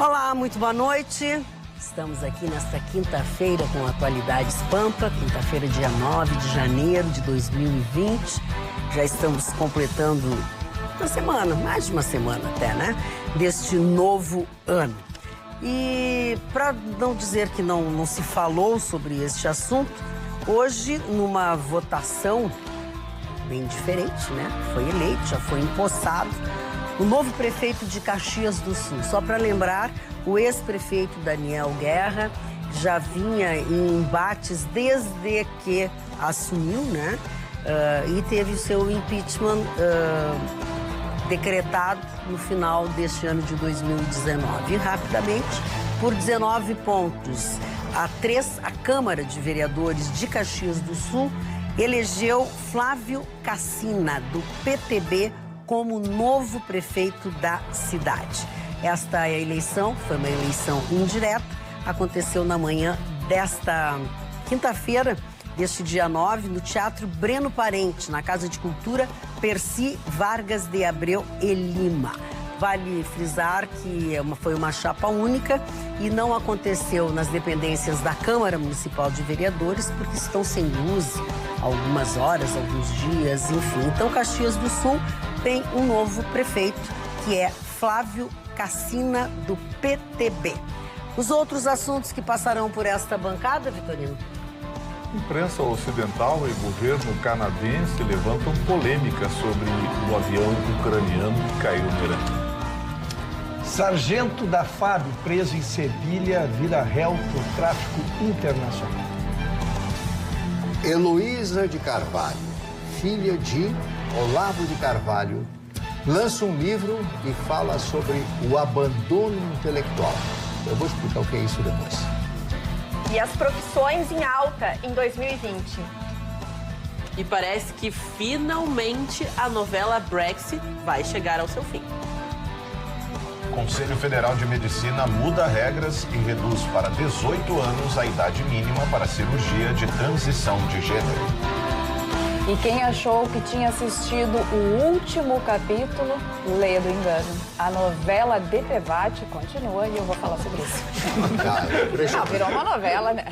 Olá, muito boa noite. Estamos aqui nesta quinta-feira com Atualidades Pampa, quinta-feira, dia 9 de janeiro de 2020. Já estamos completando uma semana, mais de uma semana até, né? Deste novo ano. E para não dizer que não se falou sobre este assunto, hoje, numa votação bem diferente, né? Foi eleito, já foi empossado o novo prefeito de Caxias do Sul. Só para lembrar, o ex-prefeito Daniel Guerra já vinha em embates desde que assumiu, né? E teve o seu impeachment decretado no final deste ano de 2019. E rapidamente, por 19 pontos a 3, a Câmara de Vereadores de Caxias do Sul elegeu Flávio Cassina, do PTB, como novo prefeito da cidade. Esta eleição, que foi uma eleição indireta, aconteceu na manhã desta quinta-feira, deste dia 9, no Teatro Breno Parente, na Casa de Cultura Percy Vargas de Abreu e Lima. Vale frisar que foi uma chapa única e não aconteceu nas dependências da Câmara Municipal de Vereadores, porque estão sem luz algumas horas, alguns dias, enfim. Então, Caxias do Sul tem um novo prefeito, que é Flávio Cassina, do PTB. Os outros assuntos que passarão por esta bancada, Vitorino? Imprensa ocidental e governo canadense levantam polêmica sobre o avião ucraniano que caiu no Irã. Sargento da FAB, preso em Sevilha, vira réu por tráfico internacional. Heloísa de Carvalho, filha de Olavo de Carvalho, lança um livro e fala sobre o abandono intelectual. Eu vou explicar o que é isso depois. E as profissões em alta em 2020. E parece que finalmente a novela Brexit vai chegar ao seu fim. O Conselho Federal de Medicina muda regras e reduz para 18 anos a idade mínima para cirurgia de transição de gênero. E quem achou que tinha assistido o último capítulo, lê do engano. A novela DPVAT continua e eu vou falar sobre isso. Não, virou uma novela, né?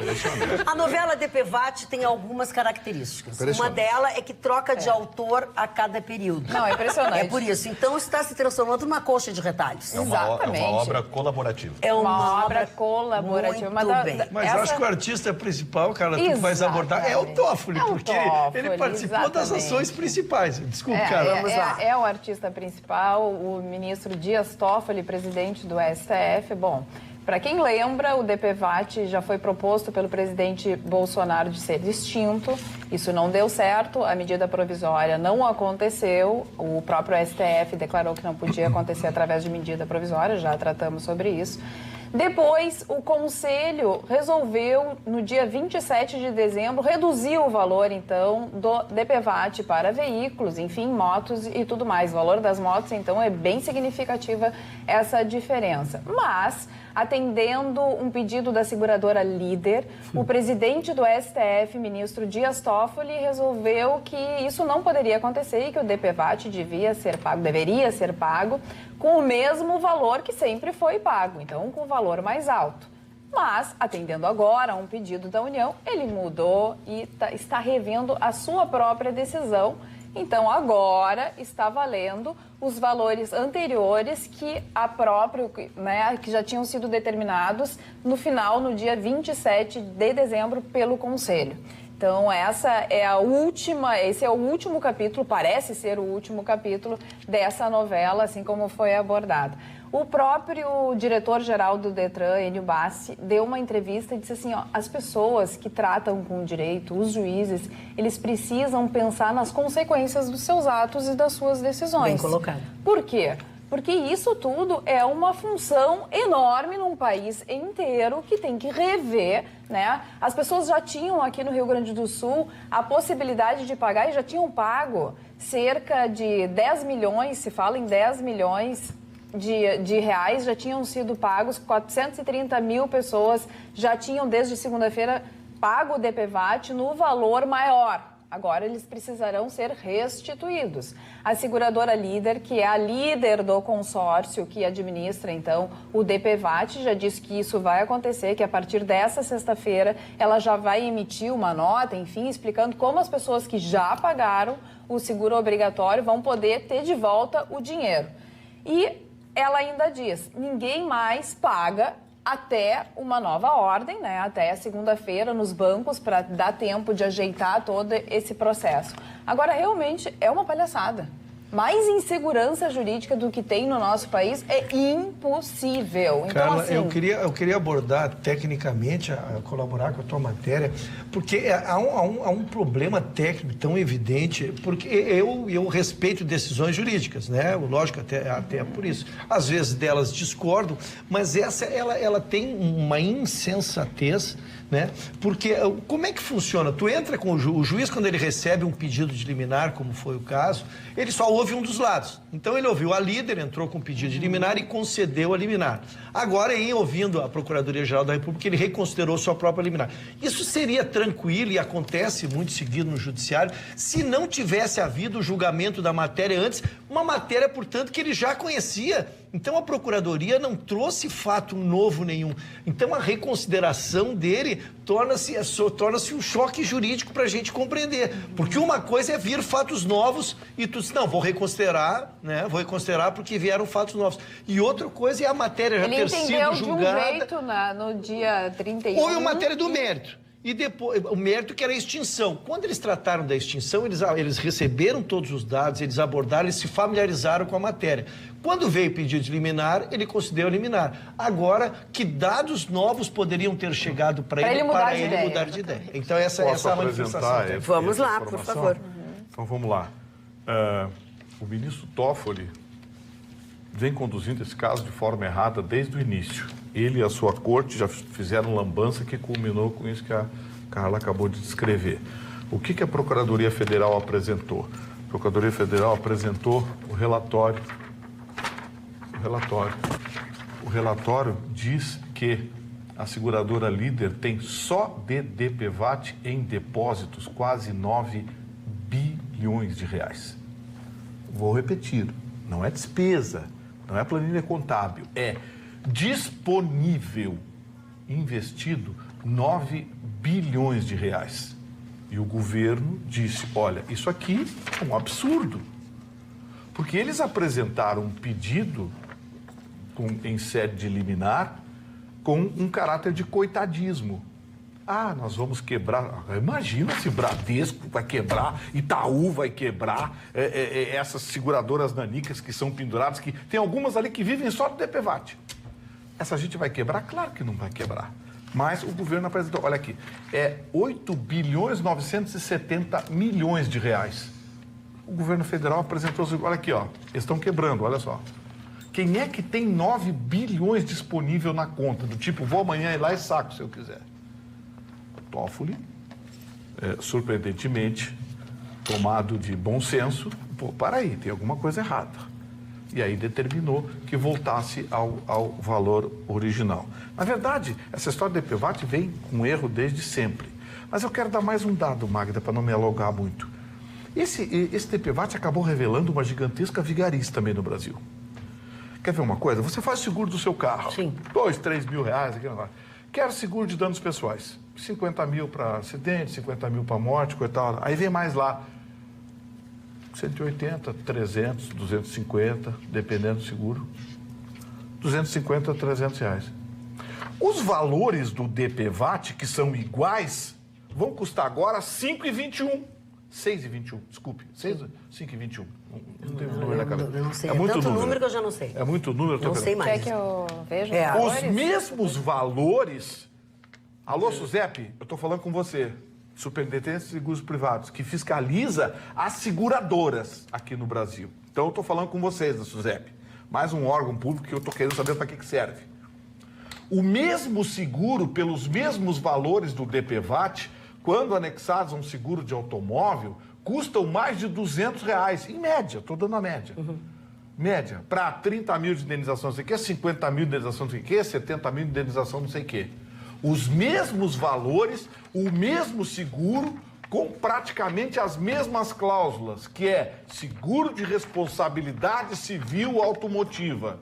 A novela DPVAT tem algumas características. Uma delas é que troca de autor a cada período. Não, é impressionante. É por isso. Então está se transformando numa coxa de retalhos. Exatamente. É uma obra colaborativa. É uma obra colaborativa. Muito bem. Mas eu acho que o artista principal, cara, tu que vais abordar, é o Toffoli, porque ele participou das ações principais. Desculpa, cara. Vamos lá. É o artista principal, o ministro Dias Toffoli, presidente do STF. Bom, para quem lembra, o DPVAT já foi proposto pelo presidente Bolsonaro de ser extinto. Isso não deu certo, a medida provisória não aconteceu. O próprio STF declarou que não podia acontecer através de medida provisória, já tratamos sobre isso. Depois, o Conselho resolveu, no dia 27 de dezembro, reduzir o valor, então, do DPVAT para veículos, enfim, motos e tudo mais. O valor das motos, então, é bem significativa essa diferença. Mas, atendendo um pedido da seguradora Líder, o presidente do STF, ministro Dias Toffoli, resolveu que isso não poderia acontecer e que o DPVAT deveria ser pago com o mesmo valor que sempre foi pago, então com o valor mais alto. Mas, atendendo agora a um pedido da União, ele mudou e está revendo a sua própria decisão. Então, agora está valendo os valores anteriores que que já tinham sido determinados no dia 27 de dezembro pelo Conselho. Então, esse é o último capítulo, parece ser o último capítulo dessa novela, assim como foi abordado. O próprio diretor-geral do Detran, Enio Bassi, deu uma entrevista e disse assim, as pessoas que tratam com o direito, os juízes, eles precisam pensar nas consequências dos seus atos e das suas decisões. Bem colocado. Por quê? Porque isso tudo é uma função enorme num país inteiro que tem que rever, né? As pessoas já tinham aqui no Rio Grande do Sul a possibilidade de pagar e já tinham pago cerca de 10 milhões, se fala em 10 milhões de reais, já tinham sido pagos, 430 mil pessoas já tinham desde segunda-feira pago o DPVAT no valor maior. Agora eles precisarão ser restituídos. A seguradora líder, que é a líder do consórcio que administra, então, o DPVAT, já disse que isso vai acontecer, que a partir dessa sexta-feira ela já vai emitir uma nota, enfim, explicando como as pessoas que já pagaram o seguro obrigatório vão poder ter de volta o dinheiro. E ela ainda diz, ninguém mais paga até uma nova ordem, né? Até segunda-feira nos bancos para dar tempo de ajeitar todo esse processo. Agora, realmente, é uma palhaçada. Mais insegurança jurídica do que tem no nosso país é impossível. Então, Carla, assim... eu queria abordar tecnicamente, colaborar com a tua matéria, porque há um problema técnico tão evidente, porque eu respeito decisões jurídicas, né? Lógico, até por isso. Às vezes delas discordo, mas ela tem uma insensatez, né? Porque como é que funciona? Tu entra com o juiz, quando ele recebe um pedido de liminar, como foi o caso, ele só ouve um dos lados. Então ele ouviu a líder, entrou com pedido de liminar e concedeu a liminar. Agora, em ouvindo a Procuradoria-Geral da República, ele reconsiderou sua própria liminar. Isso seria tranquilo e acontece muito seguido no judiciário se não tivesse havido o julgamento da matéria antes, uma matéria, portanto, que ele já conhecia. Então a Procuradoria não trouxe fato novo nenhum. Então a reconsideração dele torna-se um choque jurídico para a gente compreender. Porque uma coisa é vir fatos novos e tu diz, não, vou reconsiderar, né? Vou reconsiderar porque vieram fatos novos. E outra coisa é a matéria já ter sido julgada. Ele entendeu de um jeito no dia 31. Houve a matéria do mérito. E depois, o mérito que era a extinção. Quando eles trataram da extinção, eles receberam todos os dados, eles abordaram, eles se familiarizaram com a matéria. Quando veio o pedido de liminar, ele concedeu a liminar. Agora, que dados novos poderiam ter chegado para ele mudar de ideia? Então, essa é a manifestação. Vamos lá, por favor. Então, vamos lá. O ministro Toffoli vem conduzindo esse caso de forma errada desde o início. Ele e a sua corte já fizeram lambança que culminou com isso que a Carla acabou de descrever. O que a Procuradoria Federal apresentou? A Procuradoria Federal apresentou o relatório. O relatório diz que a seguradora líder tem só de DPVAT em depósitos quase 9 bilhões de reais. Vou repetir, não é despesa, não é planilha contábil, é disponível, investido 9 bilhões de reais. E o governo disse, olha, isso aqui é um absurdo. Porque eles apresentaram um pedido em sede de liminar com um caráter de coitadismo. Ah, nós vamos quebrar. Imagina se Bradesco vai quebrar, Itaú vai quebrar, essas seguradoras nanicas que são penduradas, que tem algumas ali que vivem só do DPVAT. Essa gente vai quebrar? Claro que não vai quebrar. Mas o governo apresentou, olha aqui, 8 bilhões 970 milhões de reais. O governo federal apresentou, olha aqui, ó, eles estão quebrando, olha só. Quem é que tem 9 bilhões disponível na conta? Do tipo, vou amanhã ir lá e saco se eu quiser. Toffoli, surpreendentemente, tomado de bom senso, pô, para aí, tem alguma coisa errada. E aí determinou que voltasse ao valor original. Na verdade, essa história do DPVAT vem com erro desde sempre. Mas eu quero dar mais um dado, Magda, para não me alongar muito. Esse DPVAT acabou revelando uma gigantesca vigarice também no Brasil. Quer ver uma coisa? Você faz seguro do seu carro. Sim. 2, 3 mil reais. Quero seguro de danos pessoais. 50 mil para acidente, 50 mil para morte, coitado. Aí vem mais lá. 180, 300, 250, dependendo do seguro. 250 a 300 reais. Os valores do DPVAT, que são iguais, vão custar agora 5,21. 6,21, desculpe. 5,21. Não tenho o número na cabeça. Eu não sei. É muito tanto número que eu já não sei. É muito número. Não sei mais. Quer que eu veja os mesmos valores... Alô, Suzep, eu estou falando com você. Superintendente de Seguros Privados, que fiscaliza as seguradoras aqui no Brasil. Então, eu estou falando com vocês, da Suzep. Mais um órgão público que eu estou querendo saber para que serve. O mesmo seguro, pelos mesmos valores do DPVAT, quando anexados a um seguro de automóvel, custam mais de 200 reais, em média, estou dando a média. Média, para 30 mil de indenização não sei o quê, 50 mil de indenização não sei o quê, 70 mil de indenização não sei o quê. Os mesmos valores, o mesmo seguro, com praticamente as mesmas cláusulas, que é seguro de responsabilidade civil automotiva.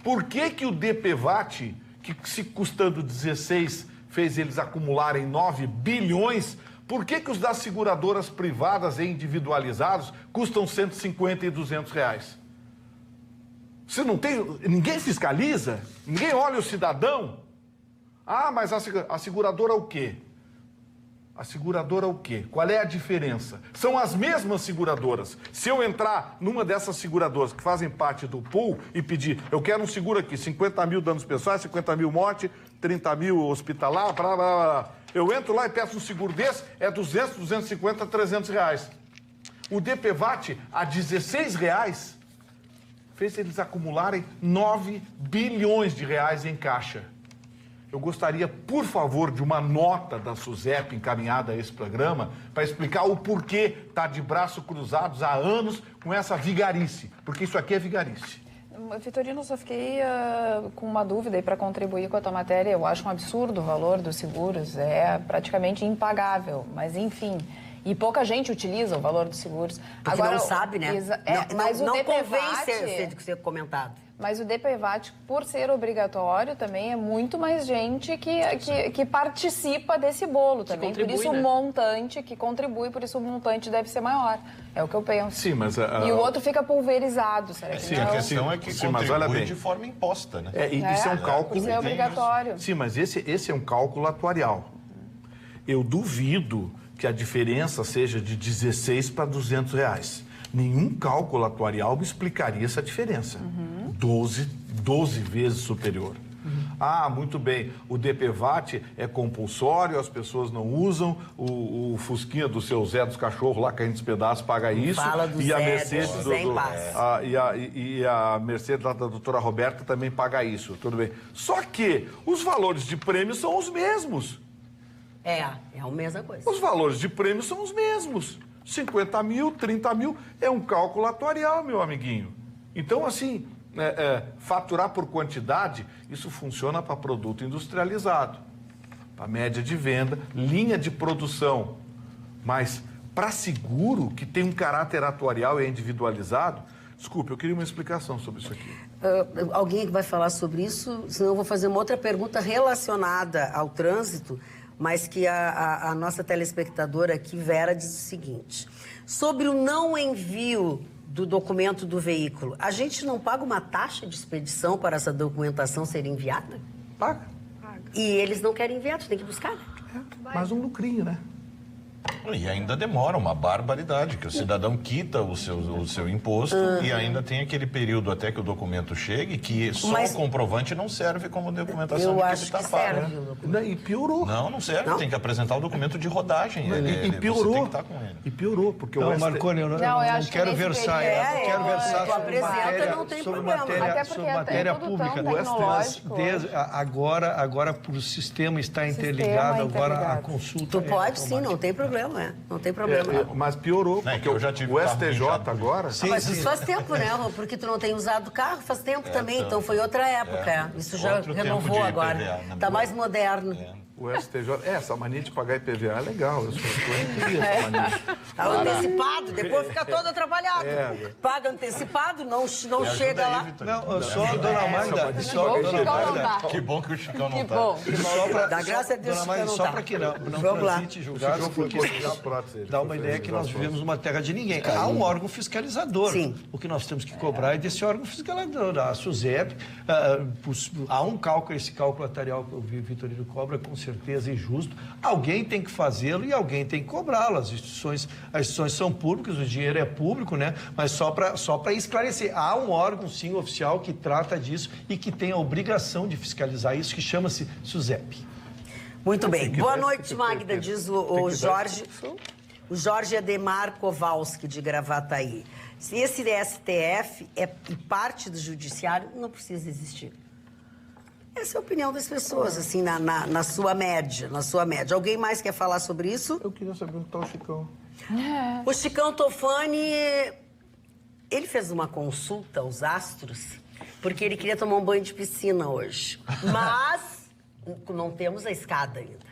Por que que o DPVAT, que se custando 16, fez eles acumularem 9 bilhões, por que que os das seguradoras privadas e individualizados custam 150 e 200 reais? Você não tem... Ninguém fiscaliza? Ninguém olha o cidadão? Ah, mas a seguradora o quê? A seguradora o quê? Qual é a diferença? São as mesmas seguradoras. Se eu entrar numa dessas seguradoras que fazem parte do pool e pedir, eu quero um seguro aqui, 50 mil danos pessoais, 50 mil morte, 30 mil hospitalar, blá, blá, blá. Eu entro lá e peço um seguro desse, é 200, 250, 300 reais. O DPVAT, a 16 reais, fez eles acumularem 9 bilhões de reais em caixa. Eu gostaria, por favor, de uma nota da SUSEP encaminhada a esse programa para explicar o porquê está de braços cruzados há anos com essa vigarice, porque isso aqui é vigarice. Vitorino, só fiquei com uma dúvida aí para contribuir com a tua matéria. Eu acho um absurdo o valor dos seguros, é praticamente impagável, mas enfim... E pouca gente utiliza o valor dos seguros. Porque agora, não sabe, né? Mas não o convém ser comentado. Mas o DPVAT, por ser obrigatório, também é muito mais gente que participa desse bolo também. Por isso o montante, que contribui, por isso o montante deve ser maior. É o que eu penso. Sim, mas... E o outro fica pulverizado, será que não? A questão é que contribui de forma imposta, né? Isso é um cálculo... Isso é obrigatório. Sim, mas esse é um cálculo atuarial. Eu duvido que a diferença seja de 16 para 200 reais. Nenhum cálculo atuarial me explicaria essa diferença. 12 vezes superior. Ah, muito bem, o DPVAT é compulsório, as pessoas não usam, o Fusquinha do seu Zé dos Cachorros lá que a gente despedaça paga isso. Fala do e a Zé, Mercedes e a Mercedes lá da doutora Roberta também paga isso, tudo bem. Só que os valores de prêmio são os mesmos. É a mesma coisa. Os valores de prêmio são os mesmos. 50 mil, 30 mil, é um cálculo atuarial, meu amiguinho. Então, assim, faturar por quantidade, isso funciona para produto industrializado, para média de venda, linha de produção. Mas para seguro, que tem um caráter atuarial e é individualizado, desculpe, eu queria uma explicação sobre isso aqui. Alguém que vai falar sobre isso, senão eu vou fazer uma outra pergunta relacionada ao trânsito, mas que a nossa telespectadora aqui, Vera, diz o seguinte: sobre o não envio do documento do veículo, a gente não paga uma taxa de expedição para essa documentação ser enviada? Paga. E eles não querem enviar, tu tem que buscar, né? Mais um lucrinho, né? E ainda demora uma barbaridade, que o cidadão quita o seu imposto e ainda tem aquele período até que o documento chegue, que só o comprovante não serve como documentação de que ele está pago. E piorou. Não serve, tem que apresentar o documento de rodagem. E piorou. Você tem que estar com ele. E piorou, porque não, Marconi, eu não quero versar. Eu quero versar sobre matéria pública. Agora, por o sistema estar interligado, agora a consulta... Tu pode sim, não tem problema. Não tem problema. Mas piorou, porque eu já tive o STJ agora... Mas isso faz tempo, né? Porque tu não tem usado o carro, faz tempo também, então foi outra época. Isso já renovou agora. Está mais moderno. O STJ... essa mania de pagar IPVA é legal. Eu queria essa mania. Tá antecipado, depois fica todo atrapalhado. Paga antecipado, não chega lá. Não, só a dona Magda... Que bom que o Chicão não está. Dá graça a Deus, Dona Magda, só para que não transite julgados, porque dá uma ideia que nós vivemos numa terra de ninguém. Há um órgão fiscalizador. Sim. O que nós temos que cobrar é desse órgão fiscalizador, a SUSEP. Há um cálculo, esse cálculo atuarial que o Vitorino cobra, com certeza injusto. Alguém tem que fazê-lo e alguém tem que cobrá-lo. As instituições são públicas, o dinheiro é público, né? Mas só para esclarecer, há um órgão, sim, oficial que trata disso e que tem a obrigação de fiscalizar isso, que chama-se SUSEP. Muito bem. Boa noite, Magda, diz o Jorge. O Jorge Ademar Kowalski, de Gravataí. Se esse STF é parte do judiciário, não precisa existir. Essa é a opinião das pessoas, assim, na sua média, Alguém mais quer falar sobre isso? Eu queria saber onde está o Chicão. O Chicão Tofani, ele fez uma consulta aos astros, porque ele queria tomar um banho de piscina hoje. Mas não temos a escada ainda.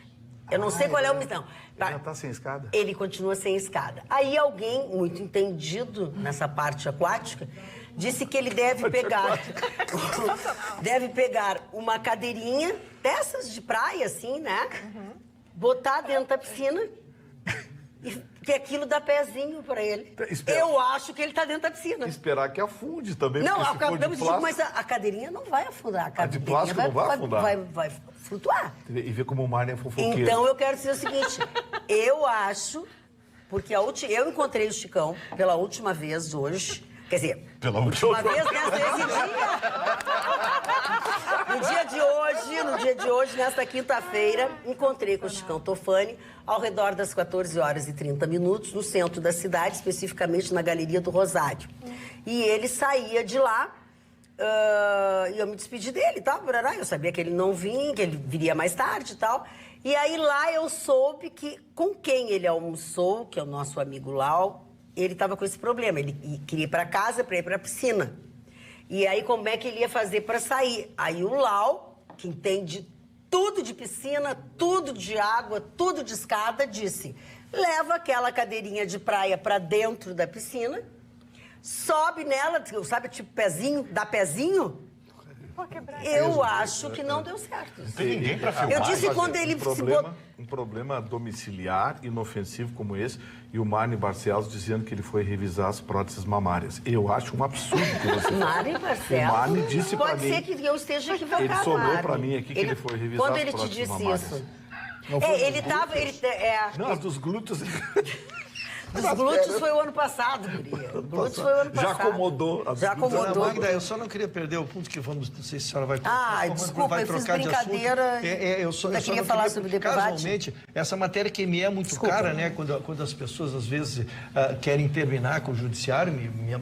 Eu não sei qual é o missão. Ele já tá sem escada? Ele continua sem escada. Aí alguém, muito entendido nessa parte aquática, disse que ele deve pegar... deve pegar uma cadeirinha dessas de praia, assim, né? Botar dentro da piscina... que aquilo dá pezinho pra ele. Eu acho que ele tá dentro da piscina. Esperar que afunde também. Não, mas a cadeirinha não vai afundar. A de plástico não vai afundar? Vai flutuar. E ver como o mar é fofoqueiro. Então eu quero dizer o seguinte, eu acho, porque eu encontrei o Chicão pela última vez hoje, quer dizer, pela última vez nesse dia. No dia de hoje, nesta quinta-feira, encontrei com o Chicão Tofani ao redor das 14 horas e 30 minutos, no centro da cidade, especificamente na Galeria do Rosário. E ele saía de lá, e eu me despedi dele e tal, eu sabia que ele não vinha, que ele viria mais tarde e tal. E aí lá eu soube que com quem ele almoçou, que é o nosso amigo Lau, ele estava com esse problema, ele queria ir para casa para ir para a piscina. E aí como é que ele ia fazer para sair? Aí o Lau, que entende tudo de piscina, tudo de água, tudo de escada, disse: leva aquela cadeirinha de praia para dentro da piscina, sobe nela, sabe, tipo pezinho, dá pezinho. Eu acho que não deu certo. Não tem ninguém pra filmar. Eu disse quando ele um problema domiciliar, inofensivo como esse, e o Marne Barcelos dizendo que ele foi revisar as próteses mamárias. Eu acho um absurdo que você Marne Barcelos? O Marne disse pra mim... Pode ser que eu esteja equivocado, Ele sobrou pra mim aqui que ele foi revisar as próteses mamárias. Quando ele te disse isso? Não, as dos glúteos... Dos glúteos foi o ano passado, guria. Glúteos foi o ano passado. Já acomodou. Já acomodou. Dona Magda, eu só não queria perder o ponto que vamos... Não sei se a senhora vai... Desculpa, eu fiz brincadeira. Eu só queria falar sobre o DPVAT. Casualmente, essa matéria que me é muito cara, né? Quando as pessoas, às vezes, querem terminar com o judiciário,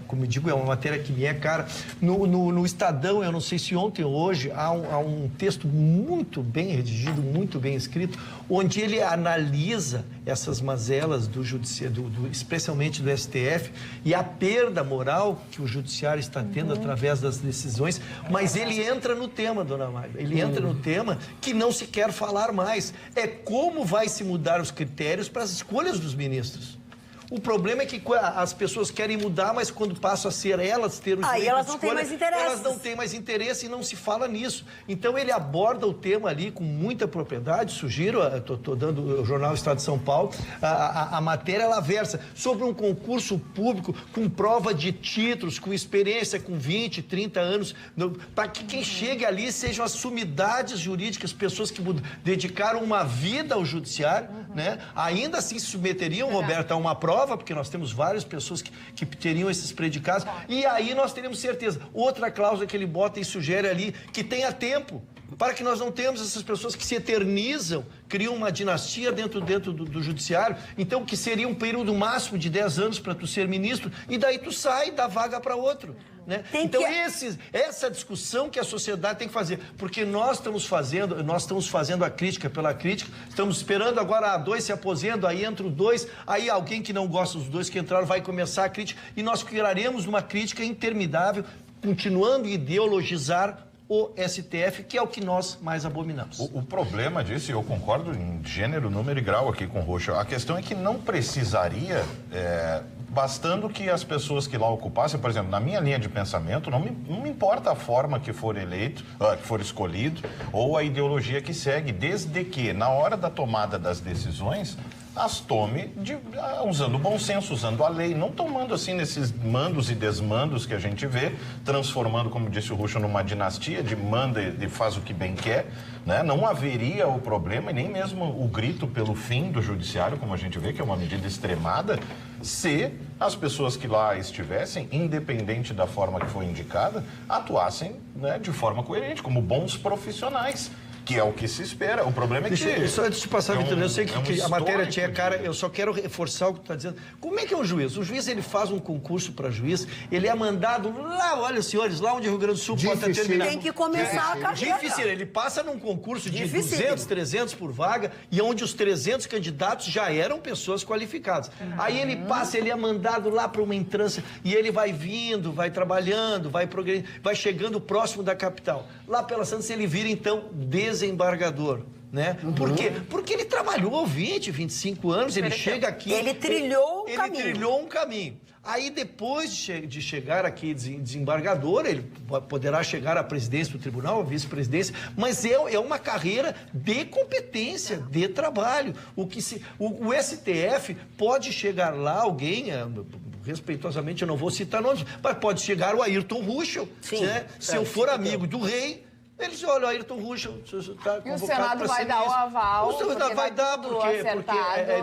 como eu digo, é uma matéria que me é cara. No Estadão, eu não sei se ontem ou hoje, há um texto muito bem redigido, muito bem escrito, onde ele analisa essas mazelas do judiciário, especialmente do STF, e a perda moral que o judiciário está tendo através das decisões, mas ele entra no tema, dona Magda, ele entra no tema que não se quer falar mais. É como vai se mudar os critérios para as escolhas dos ministros. O problema é que as pessoas querem mudar, mas quando passam a ser elas ter o direito de elas não têm mais interesse. Elas não têm mais interesse e não se fala nisso. Então ele aborda o tema ali com muita propriedade. Sugiro, estou dando o jornal Estado de São Paulo, a matéria ela versa sobre um concurso público com prova de títulos, com experiência, com 20, 30 anos, para que quem chegue ali sejam as sumidades jurídicas, pessoas que dedicaram uma vida ao judiciário, né? Ainda assim se submeteriam, Roberto, a uma prova, porque nós temos várias pessoas que teriam esses predicados, e aí nós teremos certeza. Outra cláusula que ele bota e sugere ali, que tenha tempo, para que nós não tenhamos essas pessoas que se eternizam, criam uma dinastia dentro do judiciário, então que seria um período máximo de 10 anos para tu ser ministro, e daí tu sai, dá vaga para outro. Né? Então essa discussão que a sociedade tem que fazer, porque nós estamos fazendo a crítica pela crítica, estamos esperando agora dois se aposentam, aí entra o dois, aí alguém que não gosta dos dois que entraram vai começar a crítica, e nós criaremos uma crítica interminável, continuando a ideologizar o STF, que é o que nós mais abominamos. O problema disso, e eu concordo em gênero, número e grau aqui com o Rocha, a questão é que não precisaria, bastando que as pessoas que lá ocupassem, por exemplo, na minha linha de pensamento, não me importa a forma que for eleito, que for escolhido, ou a ideologia que segue, desde que, na hora da tomada das decisões, as tome usando o bom senso, usando a lei, não tomando assim nesses mandos e desmandos que a gente vê, transformando, como disse o Rucho, numa dinastia de manda e faz o que bem quer, né? Não haveria o problema e nem mesmo o grito pelo fim do judiciário, como a gente vê, que é uma medida extremada, se as pessoas que lá estivessem, independente da forma que foi indicada, atuassem, né, de forma coerente, como bons profissionais. Que é o que se espera. O problema é que... Só antes de passar, Vitor, eu sei que a matéria tinha cara, eu só quero reforçar o que tu está dizendo. Como é que é um juiz? O juiz, ele faz um concurso para juiz, ele é mandado lá, olha, senhores, lá onde o Rio Grande do Sul pode terminar. Tem que começar a carreira. Difícil, ele passa num concurso de 200, 300 por vaga, e onde os 300 candidatos já eram pessoas qualificadas. Aí ele passa, ele é mandado lá para uma entrância, e ele vai vindo, vai trabalhando, vai progredindo, vai chegando próximo da capital. Lá pela Santos ele vira, então, desembargador. né? Por quê? Porque ele trabalhou 20, 25 anos, ele chega aqui... Ele trilhou um caminho. Ele trilhou um caminho. Aí, depois de chegar aqui desembargador, ele poderá chegar à presidência do tribunal, à vice-presidência, mas é uma carreira de competência, de trabalho. O STF pode chegar lá, alguém... respeitosamente, eu não vou citar nomes, mas pode chegar o Ayrton Ruschel, né? Se eu for amigo do rei, ele diz, olha, o Ayrton Ruschel está convocado. E o Senado vai dar o aval. O Senado vai dar, porque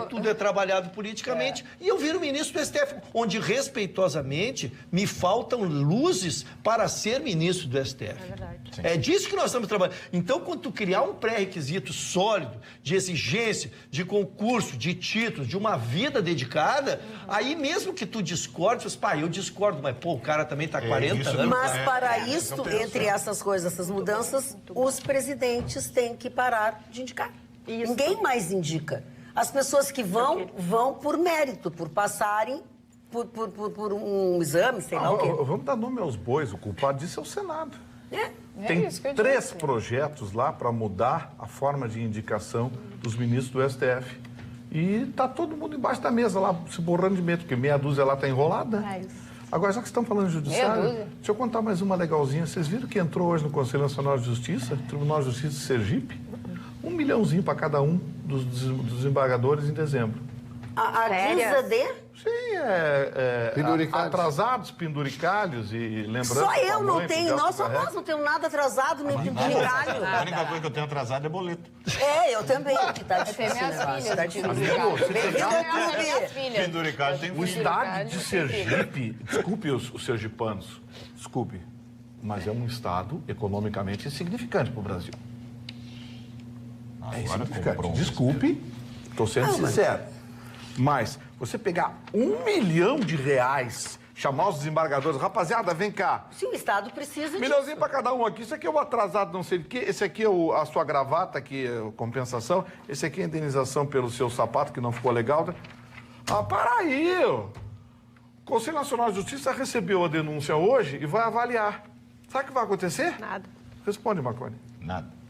tudo é trabalhado politicamente. E eu viro ministro do STF, onde, respeitosamente, me faltam luzes para ser ministro do STF. É verdade. É disso que nós estamos trabalhando. Então, quando tu criar um pré-requisito sólido, de exigência, de concurso, de títulos, de uma vida dedicada, aí mesmo que tu discordes, pá, eu discordo, mas pô, o cara também está 40 anos. Mas para isso, entre essas coisas, essas mudanças, os presidentes têm que parar de indicar. Isso. Ninguém mais indica. As pessoas que vão por mérito, por passarem por um exame, sei lá o quê. Vamos dar nome aos bois. O culpado disso é o Senado. Tem 3 projetos lá para mudar a forma de indicação dos ministros do STF. E tá todo mundo embaixo da mesa lá, se borrando de medo, porque meia dúzia lá tá enrolada. Agora, já que estão falando de judiciário, deixa eu contar mais uma legalzinha. Vocês viram que entrou hoje no Conselho Nacional de Justiça, Tribunal de Justiça de Sergipe? 1 milhãozinho para cada um dos desembargadores em dezembro. A guisa de? Sim, atrasados, penduricalhos e lembrando... Só eu não tenho, nós não temos nada atrasado, nem penduricalho. A única coisa que eu tenho atrasado é boleto. Eu também, que tá difícil. Eu tenho minhas filhas. Tá difícil. Penduricalho tem O estado de Sergipe, desculpe os sergipanos, desculpe, mas é um estado economicamente insignificante para o Brasil. É insignificante. Desculpe, estou sendo sincero. Mas você pegar R$1 milhão, chamar os desembargadores, rapaziada, vem cá. Se o Estado precisa R$1 milhãozinho para cada um aqui. Isso aqui é o atrasado, não sei o quê. Esse aqui é a sua gravata, que é a compensação. Esse aqui é a indenização pelo seu sapato, que não ficou legal. Para aí! O Conselho Nacional de Justiça recebeu a denúncia hoje e vai avaliar. Sabe o que vai acontecer? Nada. Responde, Marconi. Nada.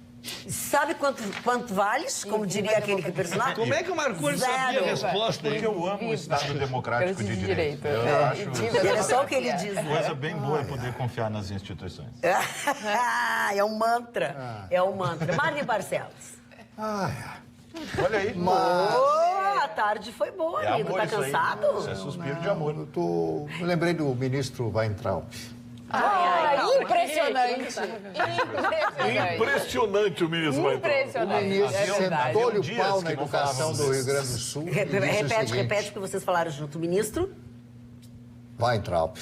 Sabe quanto vales? Como diria aquele que personagem? Como é que o Marconi sabia a resposta? Porque eu amo o Estado Democrático de Direito. Eu acho é só o que ele diz. Coisa bem boa é poder confiar nas instituições. É um mantra. É um mantra. Marli Barcelos. Olha aí. A tarde foi boa, amigo. Tá cansado? Isso é suspiro de amor. Eu lembrei do ministro Weintraub. Impressionante. Impressionante o ministro Weintraub. O ministro sentou-lhe o pau na educação do Rio Grande do Sul. Repete, porque vocês falaram junto. O ministro Weintraub.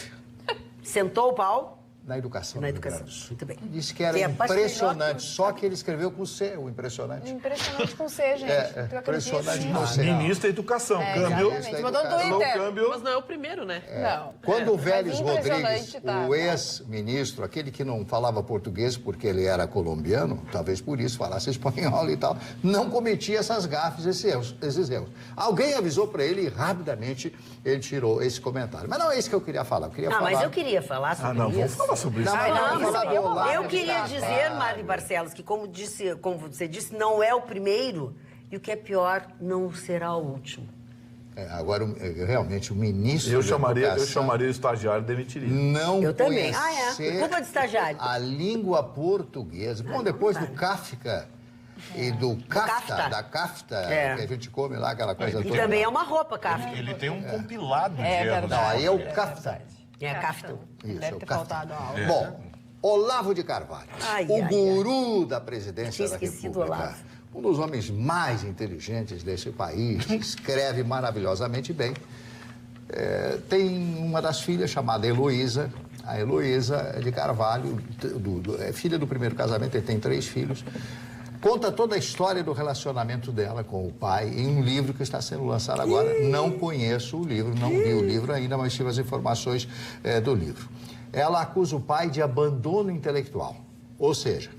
sentou o pau na educação. Na educação. Muito bem. Disse que era impressionante, só que ele escreveu com C, o impressionante. Impressionante com C, gente. Impressionante com C. Ministro da Educação. Câmbio. Mandou no Twitter. Mas não é o primeiro, né? Não. Quando o Vélez Rodrigues, o ex-ministro, aquele que não falava português porque ele era colombiano, talvez por isso falasse espanhol e tal, não cometia essas gafes, esses erros. Alguém avisou para ele e rapidamente ele tirou esse comentário. Mas não é isso que eu queria falar. Mas eu queria falar sobre isso. Vamos falar sobre isso. Eu queria dizer, Marli Barcelos, que como você disse, não é o primeiro e o que é pior, não será o último. Agora, realmente, o ministro eu chamaria o estagiário e demitiria. Não eu também. Culpa de estagiário. A língua portuguesa. Bom, depois do Kafka e do Kafta, da Kafta, que a gente come lá, aquela coisa toda. E também é uma roupa, Kafta. Ele tem um compilado de erros. Não, aí é o Kafta. É a Kafta. Isso, é o Kafta. Bom, Olavo de Carvalho, o guru da presidência da República, um dos homens mais inteligentes desse país, escreve maravilhosamente bem. Tem uma das filhas chamada Heloísa. A Heloísa de Carvalho, é filha do primeiro casamento, ele tem 3 filhos. Conta toda a história do relacionamento dela com o pai em um livro que está sendo lançado agora. Não conheço o livro, não vi o livro ainda, mas tive as informações do livro. Ela acusa o pai de abandono intelectual. Ou seja,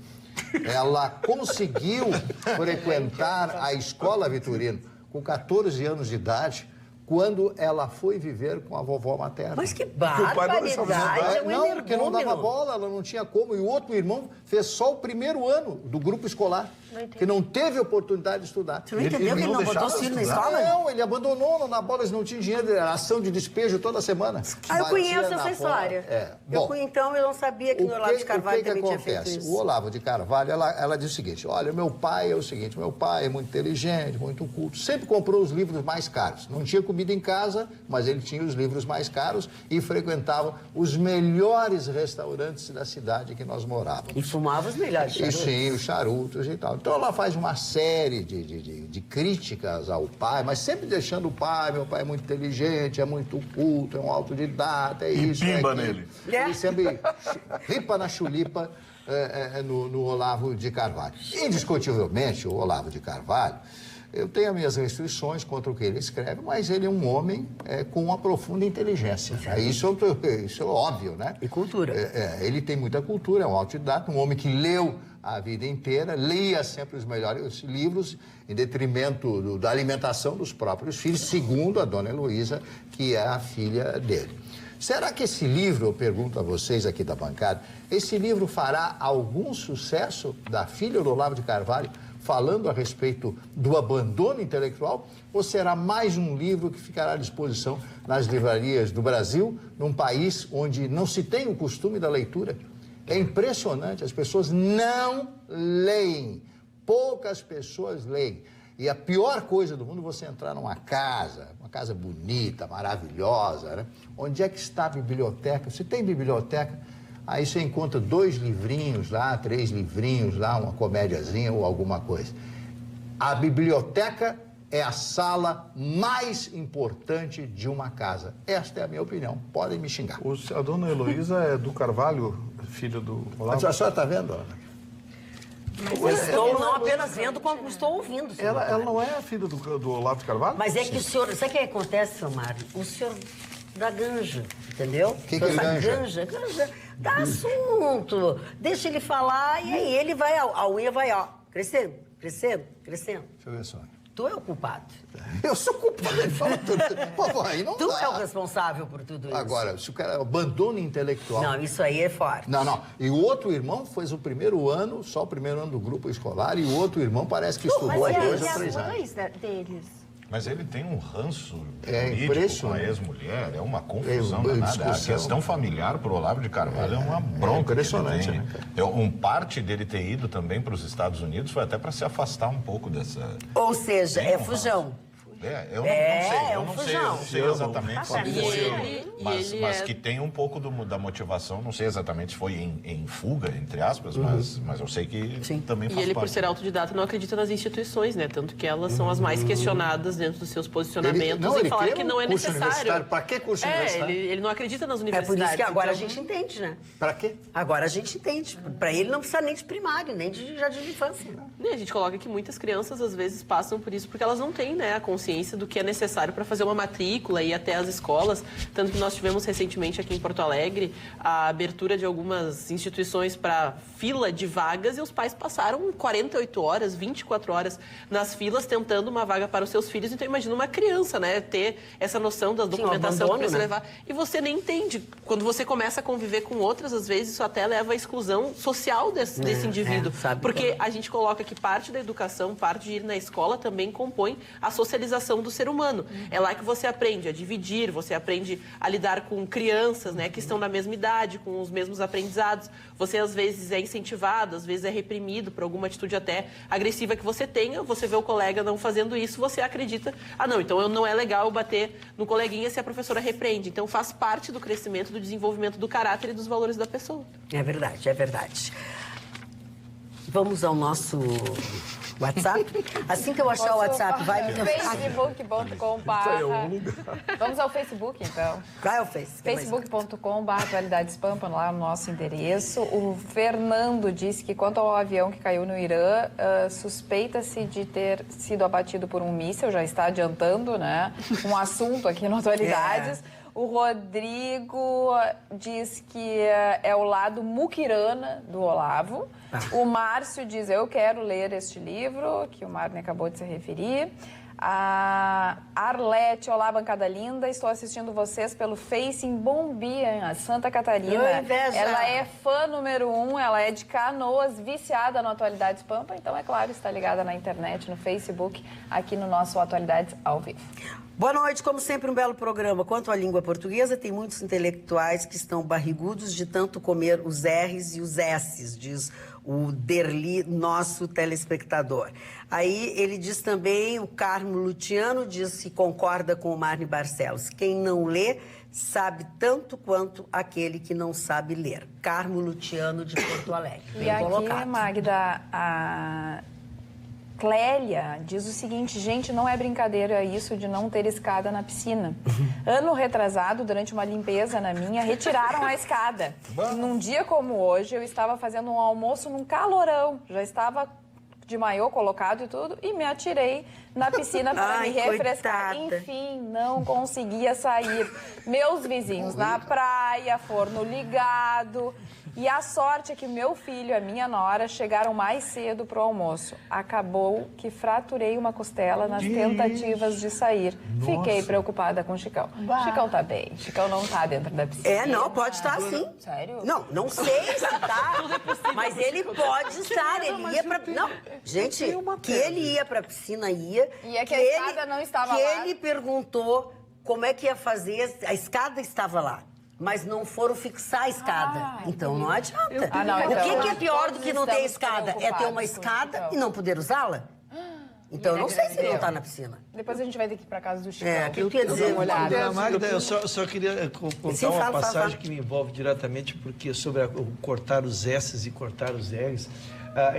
ela conseguiu frequentar a escola Vitorino com 14 anos de idade, quando ela foi viver com a vovó materna. Mas que barbaridade, não, porque não dava bola, ela não tinha como. E o outro irmão fez só o primeiro ano do grupo escolar, que não teve oportunidade de estudar. Você não entendeu que ele não botou os filhos na escola? Não, ele abandonou, não dá bola, eles não tinham dinheiro, era ação de despejo toda semana. Eu conheço essa história. Bom, então eu não sabia que o Olavo de Carvalho também tinha feito isso. O Olavo de Carvalho, ela diz o seguinte, olha, meu pai é o seguinte, meu pai é muito inteligente, muito culto, sempre comprou os livros mais caros. Não tinha comida em casa, mas ele tinha os livros mais caros e frequentava os melhores restaurantes da cidade que nós morávamos. E fumava os melhores charutos. E sim, os charutos e tal. Então ela faz uma série de críticas ao pai, mas sempre deixando o pai, meu pai é muito inteligente, é muito culto, é um autodidata, é isso, pimba é nele. Ele sempre ripa na chulipa no Olavo de Carvalho. Indiscutivelmente, o Olavo de Carvalho, eu tenho as minhas restrições contra o que ele escreve, mas ele é um homem com uma profunda inteligência. Isso é óbvio, né? E cultura. Ele tem muita cultura, é um autodidata, um homem que leu a vida inteira, lia sempre os melhores livros, em detrimento da alimentação dos próprios filhos, segundo a dona Heloísa, que é a filha dele. Será que esse livro, eu pergunto a vocês aqui da bancada, esse livro fará algum sucesso da filha do Olavo de Carvalho, falando a respeito do abandono intelectual, ou será mais um livro que ficará à disposição nas livrarias do Brasil, num país onde não se tem o costume da leitura? É impressionante, as pessoas não leem, poucas pessoas leem. E a pior coisa do mundo é você entrar numa casa bonita, maravilhosa, né? Onde é que está a biblioteca? Você tem biblioteca? Aí você encontra 2 livrinhos lá, 3 livrinhos lá, uma comédiazinha ou alguma coisa. A biblioteca é a sala mais importante de uma casa. Esta é a minha opinião. Podem me xingar. A dona Heloísa é do Carvalho, filha do Olavo? A senhora está vendo, Ana? Estou não apenas vendo, como estou ouvindo. Ela não é a filha do Olavo de Carvalho? Mas é que o senhor... Sabe o que acontece, seu Mário? O senhor dá ganja, entendeu? O que é ganja? Ganja dá assunto. Deixa ele falar e aí ele vai... A unha vai, ó, crescendo, crescendo, crescendo. Deixa eu ver só. Tu é o culpado. Eu sou culpado, ele fala tudo. Pô, aí não tu dá. é o responsável por tudo isso. Agora, se o cara abandono intelectual... Não, isso aí é forte. Não. E o outro irmão fez o primeiro ano, só o primeiro ano do grupo escolar, e o outro irmão parece que estudou há 2 ou 3 anos. Deles. Mas ele tem um ranço impressionante com a ex-mulher, é uma confusão danada. A questão familiar para o Olavo de Carvalho é uma bronca. Impressionante, né? Parte dele ter ido também para os Estados Unidos foi até para se afastar um pouco dessa... Ou seja, é fujão. Eu não sei exatamente qual foi, mas que tem um pouco da motivação, não sei exatamente se foi em fuga, entre aspas, mas eu sei que também faz parte. E ele, por ser autodidata, não acredita nas instituições, né? Tanto que elas são as mais questionadas dentro dos seus posicionamentos e falar que não é necessário. Para que curso universitário? Ele não acredita nas universidades. É por isso que agora a gente entende, né? Para quê? Agora a gente entende. Para ele não precisa nem de primário, nem de jardim de infância. A gente coloca que muitas crianças, às vezes, passam por isso porque elas não têm, né, a consciência do que é necessário para fazer uma matrícula e ir até as escolas. Tanto que nós tivemos recentemente aqui em Porto Alegre a abertura de algumas instituições para fila de vagas e os pais passaram 48 horas, 24 horas nas filas tentando uma vaga para os seus filhos. Então imagina uma criança, né, ter essa noção da documentação que precisa levar. E você nem entende. Quando você começa a conviver com outras, às vezes isso até leva à exclusão social desse indivíduo. Porque a gente coloca que parte da educação, parte de ir na escola também compõe a socialização do ser humano. É lá que você aprende a dividir, você aprende a lidar com crianças, né, que estão na mesma idade, com os mesmos aprendizados. Você, às vezes, é incentivado, às vezes é reprimido por alguma atitude até agressiva que você tenha. Você vê o colega não fazendo isso, você acredita, então não é legal bater no coleguinha se a professora repreende. Então, faz parte do crescimento, do desenvolvimento do caráter e dos valores da pessoa. É verdade, é verdade. Vamos ao nosso... WhatsApp? Assim que eu achar o WhatsApp, vai me facebook.com/. Vamos ao Facebook, então. Qual é o Facebook? facebook.com/atualidadespampa, lá no nosso endereço. O Fernando disse que quanto ao avião que caiu no Irã, suspeita-se de ter sido abatido por um míssil, já está adiantando, né? Um assunto aqui no Atualidades. O Rodrigo diz que é o lado muquirana do Olavo. O Márcio diz, eu quero ler este livro, que o Marne acabou de se referir. A Arlete, olá, bancada linda. Estou assistindo vocês pelo Face em Bombinha, Santa Catarina. Inveja. Ela é fã número 1, ela é de Canoas, viciada no Atualidades Pampa. Então, é claro, está ligada na internet, no Facebook, aqui no nosso Atualidades ao vivo. Boa noite, como sempre, um belo programa. Quanto à língua portuguesa, tem muitos intelectuais que estão barrigudos de tanto comer os R's e os S's, diz o Derli, nosso telespectador. Aí ele diz também, o Carmo Luciano diz que concorda com o Marne Barcelos. Quem não lê sabe tanto quanto aquele que não sabe ler. Carmo Luciano de Porto Alegre. Bem colocado. Aqui, Magda, a Clélia diz o seguinte: gente, não é brincadeira isso de não ter escada na piscina. Ano retrasado, durante uma limpeza na minha, retiraram a escada. E num dia como hoje, eu estava fazendo um almoço num calorão. Já estava de maiô colocado e tudo, e me atirei na piscina para me refrescar. Coitada. Enfim, não conseguia sair. Meus vizinhos na praia, forno ligado. E a sorte é que meu filho e a minha nora chegaram mais cedo pro almoço. Acabou que fraturei uma costela nas tentativas de sair. Nossa. Fiquei preocupada com o Chicão. O Chicão tá bem. O Chicão não tá dentro da piscina. Não, pode estar sim. Sério? Não sei se tá, mas ele pode estar. Ele ia pra... Não, gente, que ele ia pra piscina, ia. E é que a escada não estava lá. Que ele perguntou como é que ia fazer. A escada estava lá. Mas não foram fixar a escada. Então não adianta. O que é pior do que não ter escada? É ter uma escada e não poder usá-la? Então eu não sei se ele não está na piscina. Depois a gente vai ter que ir para casa do Chico. Que eu queria dizer. Magda, eu só queria contar uma passagem que me envolve diretamente, porque sobre cortar os S's e cortar os R's.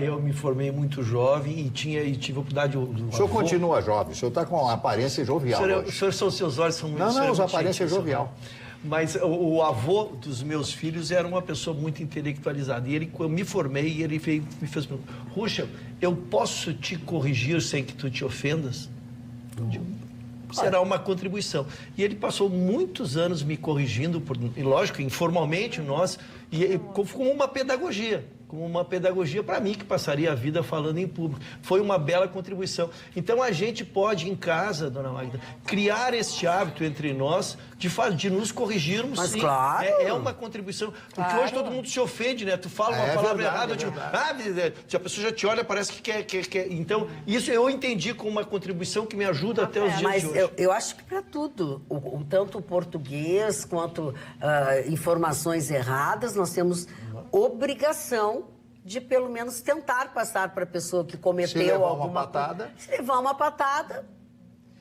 Eu me formei muito jovem e tive a oportunidade... O senhor continua jovem, o senhor está com uma aparência jovial. O senhor, seus olhos são muito... Não, a aparência é jovial. Mas o avô dos meus filhos era uma pessoa muito intelectualizada. E ele, quando eu me formei, ele me fez pergunta: Ruxa, eu posso te corrigir sem que tu te ofendas? Será uma contribuição. E ele passou muitos anos me corrigindo, e lógico, informalmente, como uma pedagogia. Como uma pedagogia para mim, que passaria a vida falando em público. Foi uma bela contribuição. Então, a gente pode, em casa, dona Magda, criar este hábito entre nós de nos corrigirmos. Mas sim. Claro. É uma contribuição. Porque hoje todo mundo se ofende, né? Tu fala uma palavra errada, se a pessoa já te olha, parece que quer. Então, isso eu entendi como uma contribuição que me ajuda até os dias de hoje. Mas eu acho que para tudo, tanto o português quanto informações erradas, nós temos obrigação de pelo menos tentar passar para a pessoa que cometeu alguma patada. Se levar uma patada,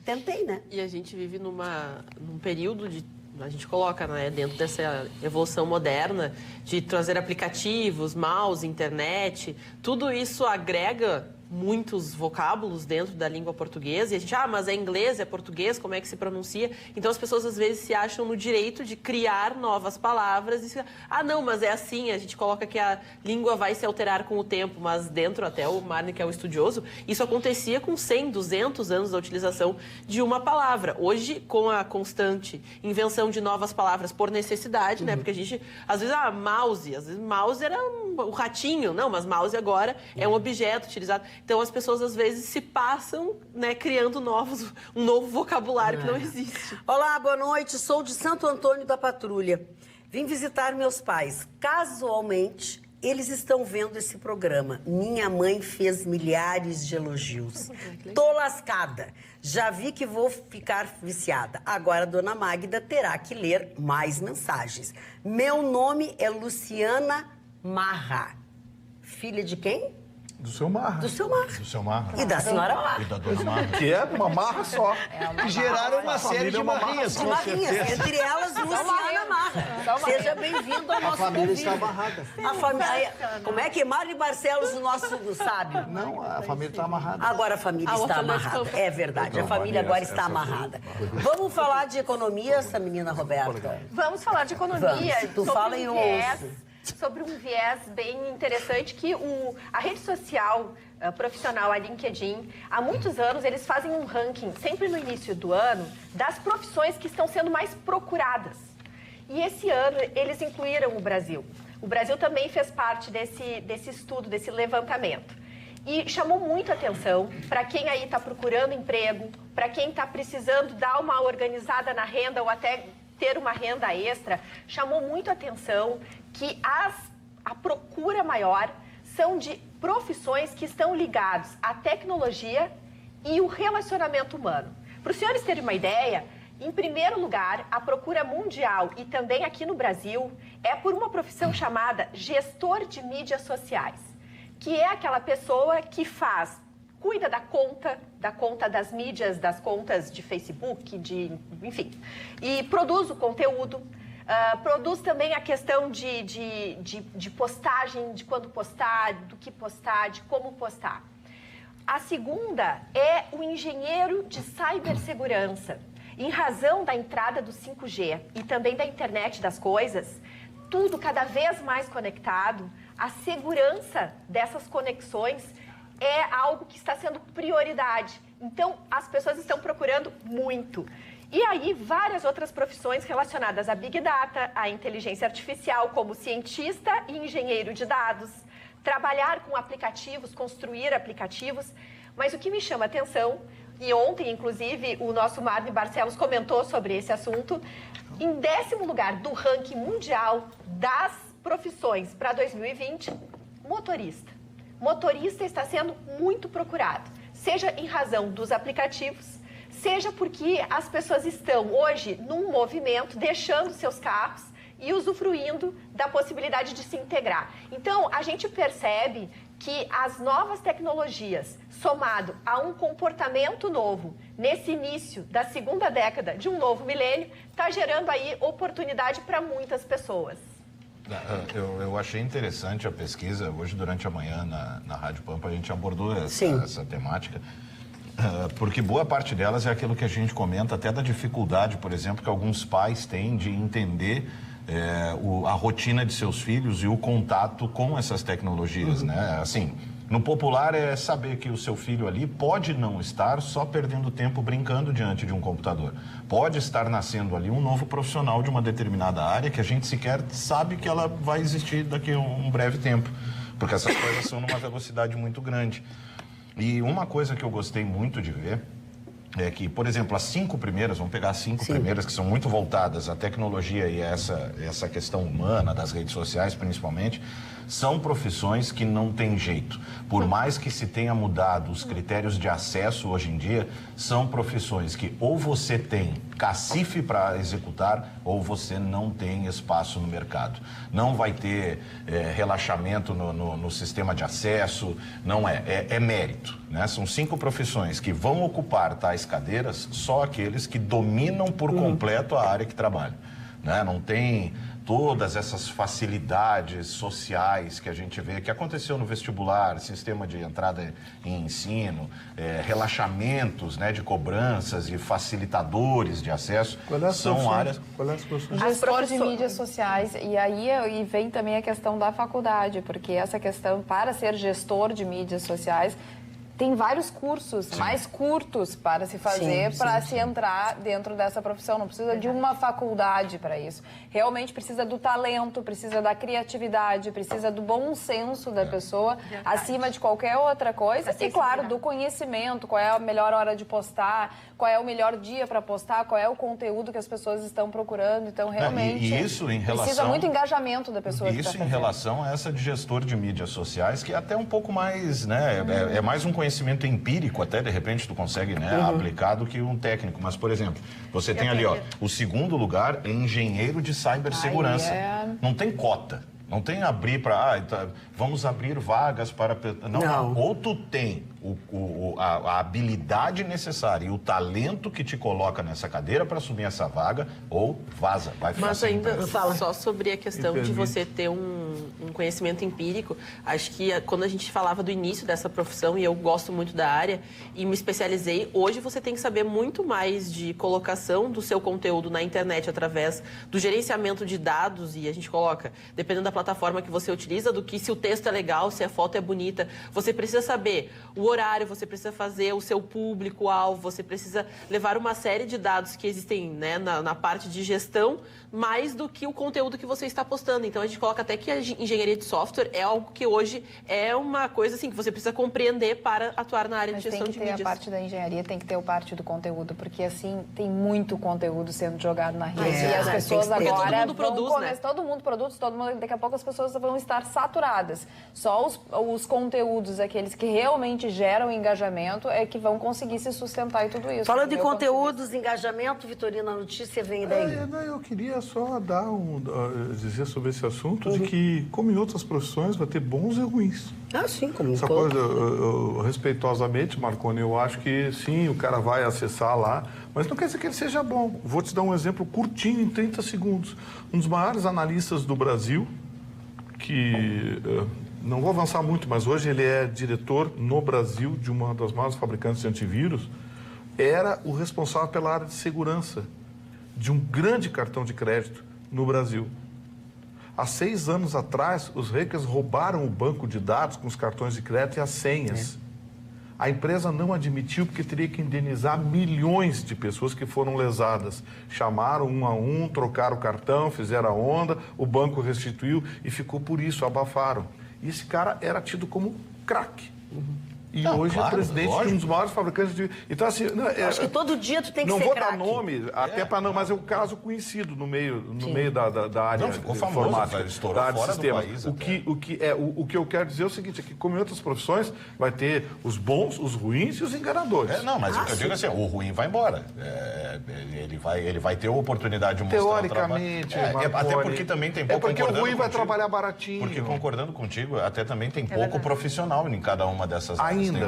tentei, né? E a gente vive num período de... A gente coloca, né, dentro dessa evolução moderna de trazer aplicativos, mouse, internet. Tudo isso agrega muitos vocábulos dentro da língua portuguesa. E a gente, mas é inglês, é português, como é que se pronuncia? Então, as pessoas, às vezes, se acham no direito de criar novas palavras. E, não, mas é assim, a gente coloca que a língua vai se alterar com o tempo, mas dentro, até o Marne, que é um estudioso, isso acontecia com 100, 200 anos da utilização de uma palavra. Hoje, com a constante invenção de novas palavras por necessidade, né? Porque a gente, às vezes, mouse. Às vezes, mouse era o ratinho. Não, mas mouse agora é um objeto utilizado. Então, as pessoas, às vezes, se passam, né, criando um novo vocabulário que não existe. Olá, boa noite. Sou de Santo Antônio da Patrulha. Vim visitar meus pais. Casualmente, eles estão vendo esse programa. Minha mãe fez milhares de elogios. Tô lascada. Já vi que vou ficar viciada. Agora a dona Magda terá que ler mais mensagens. Meu nome é Luciana Marra. Filha de quem? Do seu Marra. Do seu Marra. Do seu Marra. E da senhora Marra. E da dona Marra. Que é uma marra só. Que geraram uma série de marrinhas. De marrinhas. Entre elas, Luciana Marra. Seja bem-vindo ao nosso A família está amarrada. A família... Como é que é? Marne Barcelos, o nosso sábio. Não, a família está amarrada. Agora a família está amarrada. É verdade, a família agora está amarrada. Vamos falar de economia, essa menina Roberta? Vamos falar de economia. Vamos. Tu fala e eu ouço. Sobre um viés bem interessante que a rede social profissional, a LinkedIn, há muitos anos eles fazem um ranking, sempre no início do ano, das profissões que estão sendo mais procuradas. E esse ano eles incluíram o Brasil. O Brasil também fez parte desse estudo, desse levantamento. E chamou muito atenção para quem aí está procurando emprego, para quem está precisando dar uma organizada na renda ou até ter uma renda extra, chamou muito atenção que a procura maior são de profissões que estão ligadas à tecnologia e o relacionamento humano. Para os senhores terem uma ideia, em primeiro lugar, a procura mundial e também aqui no Brasil é por uma profissão chamada gestor de mídias sociais, que é aquela pessoa que cuida da conta das mídias, das contas de Facebook, enfim, e produz o conteúdo, produz também a questão de postagem, de quando postar, do que postar, de como postar. A segunda é o engenheiro de cibersegurança. Em razão da entrada do 5G e também da internet das coisas, tudo cada vez mais conectado, a segurança dessas conexões é algo que está sendo prioridade. Então, as pessoas estão procurando muito. E aí, várias outras profissões relacionadas a Big Data, a inteligência artificial, como cientista e engenheiro de dados, trabalhar com aplicativos, construir aplicativos. Mas o que me chama a atenção, e ontem, inclusive, o nosso Marne Barcelos comentou sobre esse assunto, em 10º lugar do ranking mundial das profissões para 2020, motorista. Motorista está sendo muito procurado, seja em razão dos aplicativos, seja porque as pessoas estão hoje num movimento, deixando seus carros e usufruindo da possibilidade de se integrar. Então, a gente percebe que as novas tecnologias, somado a um comportamento novo, nesse início da segunda década de um novo milênio, está gerando aí oportunidade para muitas pessoas. Eu achei interessante a pesquisa. Hoje, durante a manhã, na Rádio Pampa, a gente abordou essa temática. Porque boa parte delas é aquilo que a gente comenta, até da dificuldade, por exemplo, que alguns pais têm de entender a rotina de seus filhos e o contato com essas tecnologias, né? Assim, no popular é saber que o seu filho ali pode não estar só perdendo tempo brincando diante de um computador. Pode estar nascendo ali um novo profissional de uma determinada área que a gente sequer sabe que ela vai existir daqui a um breve tempo, porque essas coisas são numa velocidade muito grande. E uma coisa que eu gostei muito de ver é que, por exemplo, as 5 primeiras, vamos pegar as 5 primeiras, que são muito voltadas à tecnologia e a essa questão humana, das redes sociais principalmente, são profissões que não tem jeito. Por mais que se tenha mudado os critérios de acesso hoje em dia, são profissões que ou você tem cacife para executar ou você não tem espaço no mercado. Não vai ter relaxamento no sistema de acesso, não é mérito, né? São 5 profissões que vão ocupar tais cadeiras só aqueles que dominam por completo a área que trabalham, né? Não tem todas essas facilidades sociais que a gente vê, que aconteceu no vestibular, sistema de entrada em ensino, relaxamentos, né, de cobranças e facilitadores de acesso, são áreas... Gestor de mídias sociais, e aí vem também a questão da faculdade, porque essa questão, para ser gestor de mídias sociais, tem vários cursos mais curtos para se fazer, para se entrar dentro dessa profissão. Não precisa de uma faculdade para isso. Realmente precisa do talento, precisa da criatividade, precisa do bom senso da pessoa, acima de qualquer outra coisa. E, claro, do conhecimento, qual é a melhor hora de postar, qual é o melhor dia para postar, qual é o conteúdo que as pessoas estão procurando. Então, realmente, isso em relação, precisa muito engajamento da pessoa que está fazendo. Isso em relação a essa de gestor de mídias sociais, que é até um pouco mais, né, é mais um conhecimento empírico, até de repente tu consegue, né, aplicar do que um técnico. Mas, por exemplo, você tem ali, ó, o 2º lugar é engenheiro de cibersegurança. Não tem cota. Não tem abrir para... vamos abrir vagas para... Não. Ou tu tem a habilidade necessária e o talento que te coloca nessa cadeira para assumir essa vaga, ou vaza. Vai ficar. Mas ainda fala só sobre a questão de você ter um conhecimento empírico. Acho que quando a gente falava do início dessa profissão, e eu gosto muito da área, e me especializei, hoje você tem que saber muito mais de colocação do seu conteúdo na internet através do gerenciamento de dados, e a gente coloca, dependendo da plataforma que você utiliza, do que se o texto é legal, se a foto é bonita. Você precisa saber o horário, você precisa fazer o seu público-alvo, você precisa levar uma série de dados que existem, né, na parte de gestão, mais do que o conteúdo que você está postando. Então, a gente coloca até que a engenharia engenharia de software é algo que hoje é uma coisa assim que você precisa compreender para atuar na área de gestão de mídias. Tem que ter a parte da engenharia, tem que ter a parte do conteúdo, porque assim tem muito conteúdo sendo jogado na rede e as pessoas agora todo mundo produz, né? Todo mundo produz, daqui a pouco as pessoas vão estar saturadas. Só os conteúdos, aqueles que realmente geram engajamento, é que vão conseguir se sustentar e tudo isso. Falando em conteúdos, engajamento, Vitorino, a notícia vem daí. Eu queria só dizer sobre esse assunto de que, como em outras profissões, vai ter bons e ruins. Sim, como em essa todo. Coisa, respeitosamente, Marconi, eu acho que sim, o cara vai acessar lá, mas não quer dizer que ele seja bom. Vou te dar um exemplo curtinho, em 30 segundos. Um dos maiores analistas do Brasil, que não vou avançar muito, mas hoje ele é diretor no Brasil de uma das maiores fabricantes de antivírus, era o responsável pela área de segurança de um grande cartão de crédito no Brasil. Há 6 anos atrás, os hackers roubaram o banco de dados com os cartões de crédito e as senhas. A empresa não admitiu porque teria que indenizar milhões de pessoas que foram lesadas. Chamaram um a um, trocaram o cartão, fizeram a onda, o banco restituiu e ficou por isso, abafaram. E esse cara era tido como craque. E hoje é presidente de um dos maiores fabricantes de... Então, assim... acho que todo dia tu tem que ser craque. Não vou dar nome, até para não... Mas é um caso conhecido no meio da área informática, da área de sistemas. O que eu quero dizer é o seguinte, é que como em outras profissões, vai ter os bons, os ruins e os enganadores. Mas eu digo assim, o ruim vai embora. Ele vai ter a oportunidade de mostrar teoricamente, até porque também tem pouco... porque o ruim vai trabalhar baratinho. Porque concordando contigo, até também tem pouco profissional em cada uma dessas áreas. Ainda,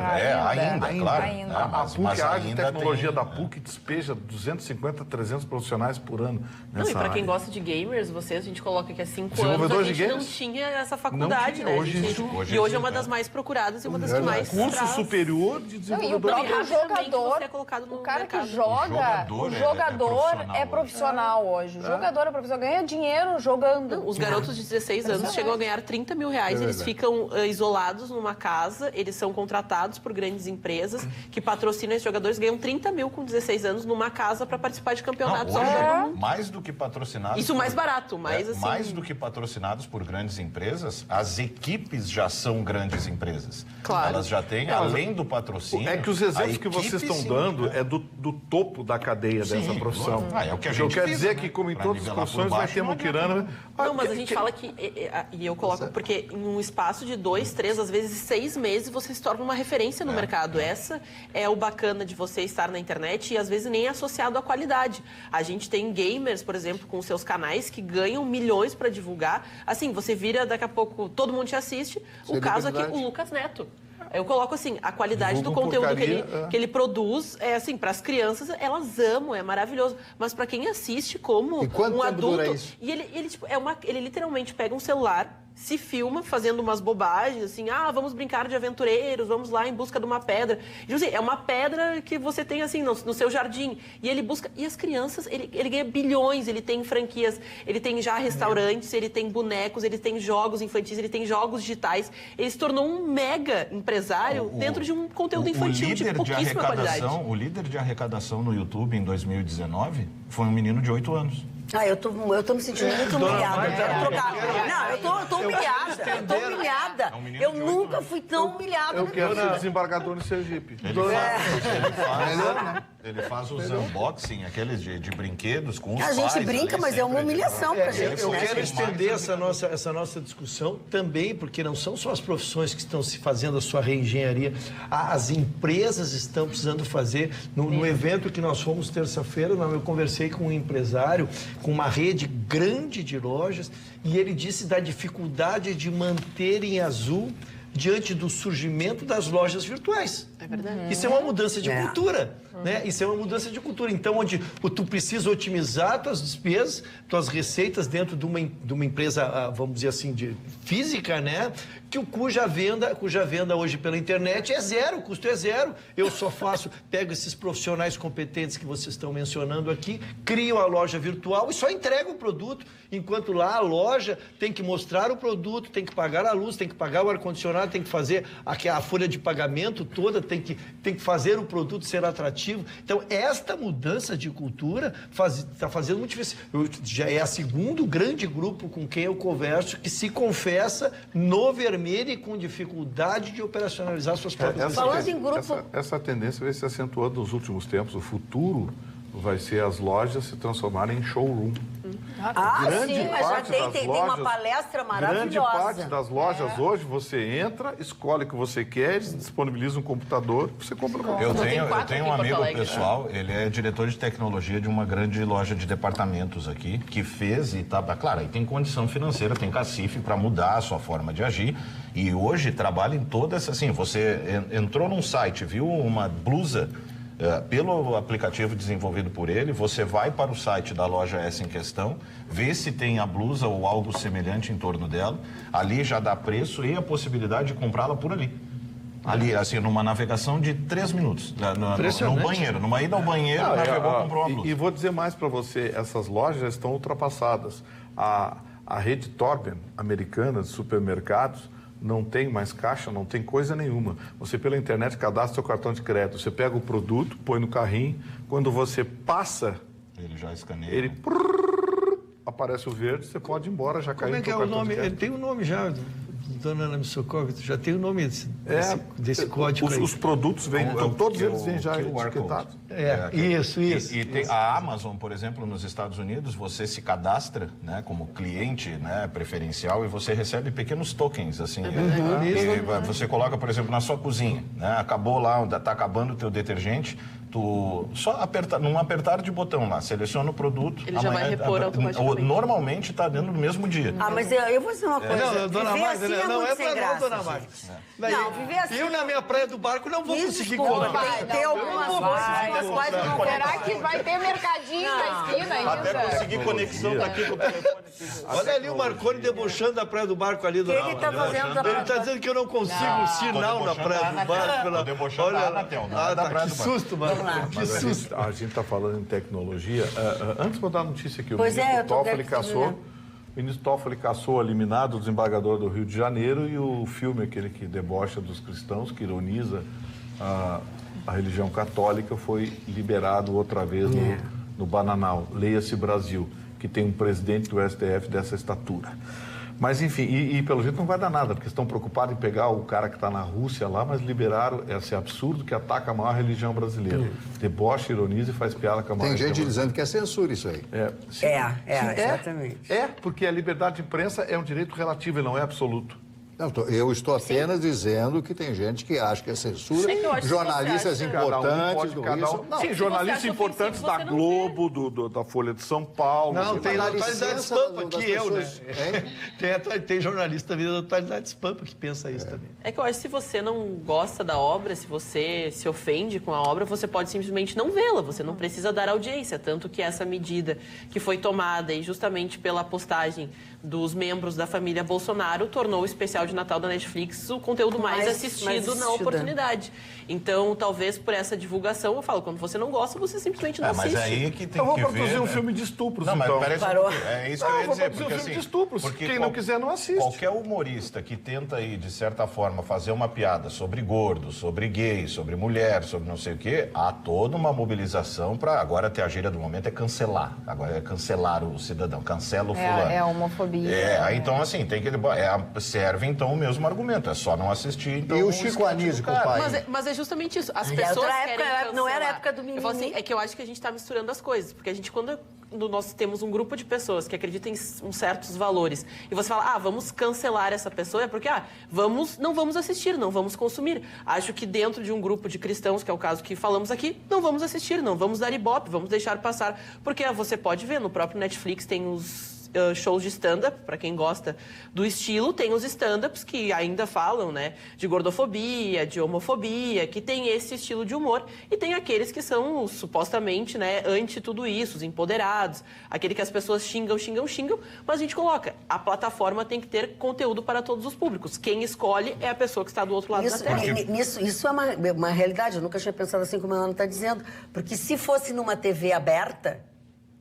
claro. A PUC, a área de tecnologia da PUC despeja 250, 300 profissionais por ano nessa e para quem área. gosta de gamers, a gente coloca que há 5 anos a gente não tinha essa faculdade, né? Hoje é uma das mais procuradas e uma das que mais curso superior de desenvolvedor. E o próprio jogador, o cara que joga, o jogador é profissional hoje. O jogador é profissional, ganha dinheiro jogando. Os garotos de 16 anos chegam a ganhar 30 mil reais, eles ficam isolados numa casa, eles são contratados por grandes empresas que patrocinam esses jogadores, ganham 30 mil com 16 anos numa casa para participar de campeonatos. Mais do que patrocinados... Isso mais barato, mais do que patrocinados por grandes empresas, as equipes já são grandes empresas. Claro. Elas já têm, além do patrocínio... É que os exemplos que vocês estão dando é do topo da cadeia dessa profissão. É o que a gente quer dizer que, como em todas as profissões, vai ter muquirana... Não, mas a gente fala que... E eu coloco... Porque em um espaço de 2, 3, às vezes 6 meses, você se torna uma referência no mercado. Essa é o bacana de você estar na internet e às vezes nem é associado à qualidade. A gente tem gamers, por exemplo, com seus canais que ganham milhões para divulgar. Assim, você vira daqui a pouco, todo mundo te assiste. O caso aqui, o Lucas Neto. Eu coloco assim, a qualidade do conteúdo que ele produz, é assim, para as crianças, elas amam, é maravilhoso. Mas para quem assiste como um adulto... E ele literalmente pega um celular, se filma fazendo umas bobagens, assim, vamos brincar de aventureiros, vamos lá em busca de uma pedra. E, assim, é uma pedra que você tem, assim, no seu jardim. E ele busca... E as crianças, ele ganha bilhões, ele tem franquias, ele tem já restaurantes, ele tem bonecos, ele tem jogos infantis, ele tem jogos digitais. Ele se tornou um mega empresário dentro de um conteúdo infantil de pouquíssima qualidade. O líder de arrecadação no YouTube em 2019 foi um menino de 8 anos. Eu tô me sentindo muito humilhada. Eu quero trocar. Não, eu tô humilhada. Eu tô humilhada. Eu nunca fui tão humilhada. Eu quero ser desembargador no Sergipe. Ele faz os unboxing, aqueles de brinquedos com os pais. A gente brinca, mas é uma humilhação pra gente. Eu quero estender essa nossa discussão também, porque não são só as profissões que estão se fazendo a sua reengenharia. As empresas estão precisando fazer. No evento que nós fomos terça-feira, eu conversei com um empresário com uma rede grande de lojas e ele disse da dificuldade de manter em azul diante do surgimento das lojas virtuais. É verdade. Isso é uma mudança de cultura, né? Isso é uma mudança de cultura. Então, onde tu precisa otimizar tuas despesas, tuas receitas dentro de uma empresa, vamos dizer assim, de física, né? Cuja venda hoje pela internet é zero, o custo é zero. Eu só pego esses profissionais competentes que vocês estão mencionando aqui, crio a loja virtual e só entrego o produto, enquanto lá a loja tem que mostrar o produto, tem que pagar a luz, tem que pagar o ar-condicionado, tem que fazer a folha de pagamento toda, tem que fazer o produto ser atrativo. Então, esta mudança de cultura está fazendo muito difícil. Já é a segundo grande grupo com quem eu converso que se confessa no vermelho e com dificuldade de operacionalizar suas próprias Falando em grupo... Essa tendência vem se acentuando nos últimos tempos. O futuro vai ser as lojas se transformarem em showroom. Sim, mas já tem uma palestra maravilhosa. Grande parte das lojas hoje, você entra, escolhe o que você quer, eles disponibilizam um computador, você compra o computador. Eu tenho um amigo pessoal, ele é diretor de tecnologia de uma grande loja de departamentos aqui, que fez e tá... Claro, aí tem condição financeira, tem cacife para mudar a sua forma de agir, e hoje trabalha em toda essa... Assim, você entrou num site, viu uma blusa... pelo aplicativo desenvolvido por ele, você vai para o site da loja essa em questão, vê se tem a blusa ou algo semelhante em torno dela, ali já dá preço e a possibilidade de comprá-la por ali. Ali, assim, numa navegação de 3 minutos, no banheiro, numa ida ao banheiro, navegou, comprou uma blusa. E vou dizer mais para você, essas lojas já estão ultrapassadas. A rede Torben, americana de supermercados, não tem mais caixa, não tem coisa nenhuma. Você pela internet cadastra seu cartão de crédito, você pega o produto, põe no carrinho, quando você passa... Ele já escaneia. Ele aparece o verde, você pode ir embora, já caiu. Como é que é o nome? Ele tem um nome já, dona Ana me socorre, já tem o nome desse código aí. Os produtos vêm, então todos eles vêm já etiquetados. Isso. E a Amazon, por exemplo, nos Estados Unidos, você se cadastra, né, como cliente, né, preferencial e você recebe pequenos tokens, assim. Você coloca, por exemplo, na sua cozinha, né, acabou lá, está acabando o teu detergente, tu só num apertar de botão lá, seleciona o produto. Ele já vai repor automaticamente. Normalmente está dentro do mesmo dia. Mas eu vou dizer uma coisa. Não, dona Magda, não é pra não, dona Magda. Não, viver assim... Eu, na minha praia do barco, não vou conseguir comprar. Tem algumas coisas... Será que vai ter mercadinho na esquina ainda? Até conseguir conexão daqui com o telefone. Olha ali o Marconi debochando da praia do barco ali, dona Magda. Ele está fazendo... Ele está dizendo que eu não consigo sinal na praia do barco. Tô debochando da Anatel, que susto, mano. Que susto. A gente está falando em tecnologia. Antes de mandar a notícia aqui, o ministro Toffoli caçou eliminado o desembargador do Rio de Janeiro e o filme, aquele que debocha dos cristãos, que ironiza a religião católica, foi liberado outra vez no Bananal. Leia-se Brasil, que tem um presidente do STF dessa estatura. Mas, enfim, e pelo jeito não vai dar nada, porque estão preocupados em pegar o cara que está na Rússia lá, mas liberaram esse absurdo que ataca a maior religião brasileira. Debocha, ironiza e faz piada com a maior religião. Tem gente dizendo que é censura isso aí. Exatamente. Porque a liberdade de imprensa é um direito relativo, ele não é absoluto. Não, eu estou apenas dizendo que tem gente que acha que é censura. Jornalistas importantes do Rio. Sim, jornalistas importantes da Globo, da Folha de São Paulo. Não, tem a Atualidade Spampa, que eu, né? Tem jornalista também da Atualidade Spampa que pensa isso também. É que eu acho que se você não gosta da obra, se você se ofende com a obra, você pode simplesmente não vê-la, você não precisa dar audiência. Tanto que essa medida que foi tomada e justamente pela postagem dos membros da família Bolsonaro tornou o especial de Natal da Netflix o conteúdo mais assistido na oportunidade. Então, talvez por essa divulgação, eu falo, quando você não gosta, você simplesmente não assiste. Mas aí que tem que ver... Eu vou produzir um filme de estupros, não, então. Mas é isso que eu ia dizer. Porque, um filme de estupros. Quem não quiser, não assiste. Qualquer humorista que tenta aí, de certa forma, fazer uma piada sobre gordo, sobre gay, sobre mulher, sobre não sei o quê, há toda uma mobilização para... Agora, até a gíria do momento é cancelar. Agora é cancelar o cidadão. Cancela o fulano. É a homofobia. Então, assim, tem que... serve, então, o mesmo argumento. É só não assistir, então... E o Chico Anísio com o pai? Mas é justamente isso. As pessoas querem cancelar. Não era a época do mimimi. Eu falo assim, é que eu acho que a gente está misturando as coisas. Porque a gente, quando nós temos um grupo de pessoas que acreditam em certos valores, e você fala, vamos cancelar essa pessoa, é porque, não vamos assistir, não vamos consumir. Acho que dentro de um grupo de cristãos, que é o caso que falamos aqui, não vamos assistir, não vamos dar ibope, vamos deixar passar. Porque você pode ver, no próprio Netflix tem os shows de stand-up, para quem gosta do estilo, tem os stand-ups que ainda falam, né, de gordofobia, de homofobia, que tem esse estilo de humor, e tem aqueles que são supostamente, né, anti tudo isso, os empoderados, aquele que as pessoas xingam, mas a gente coloca, a plataforma tem que ter conteúdo para todos os públicos. Quem escolhe é a pessoa que está do outro lado da tela. Isso é uma realidade, eu nunca tinha pensado assim como a Ana está dizendo, porque se fosse numa TV aberta,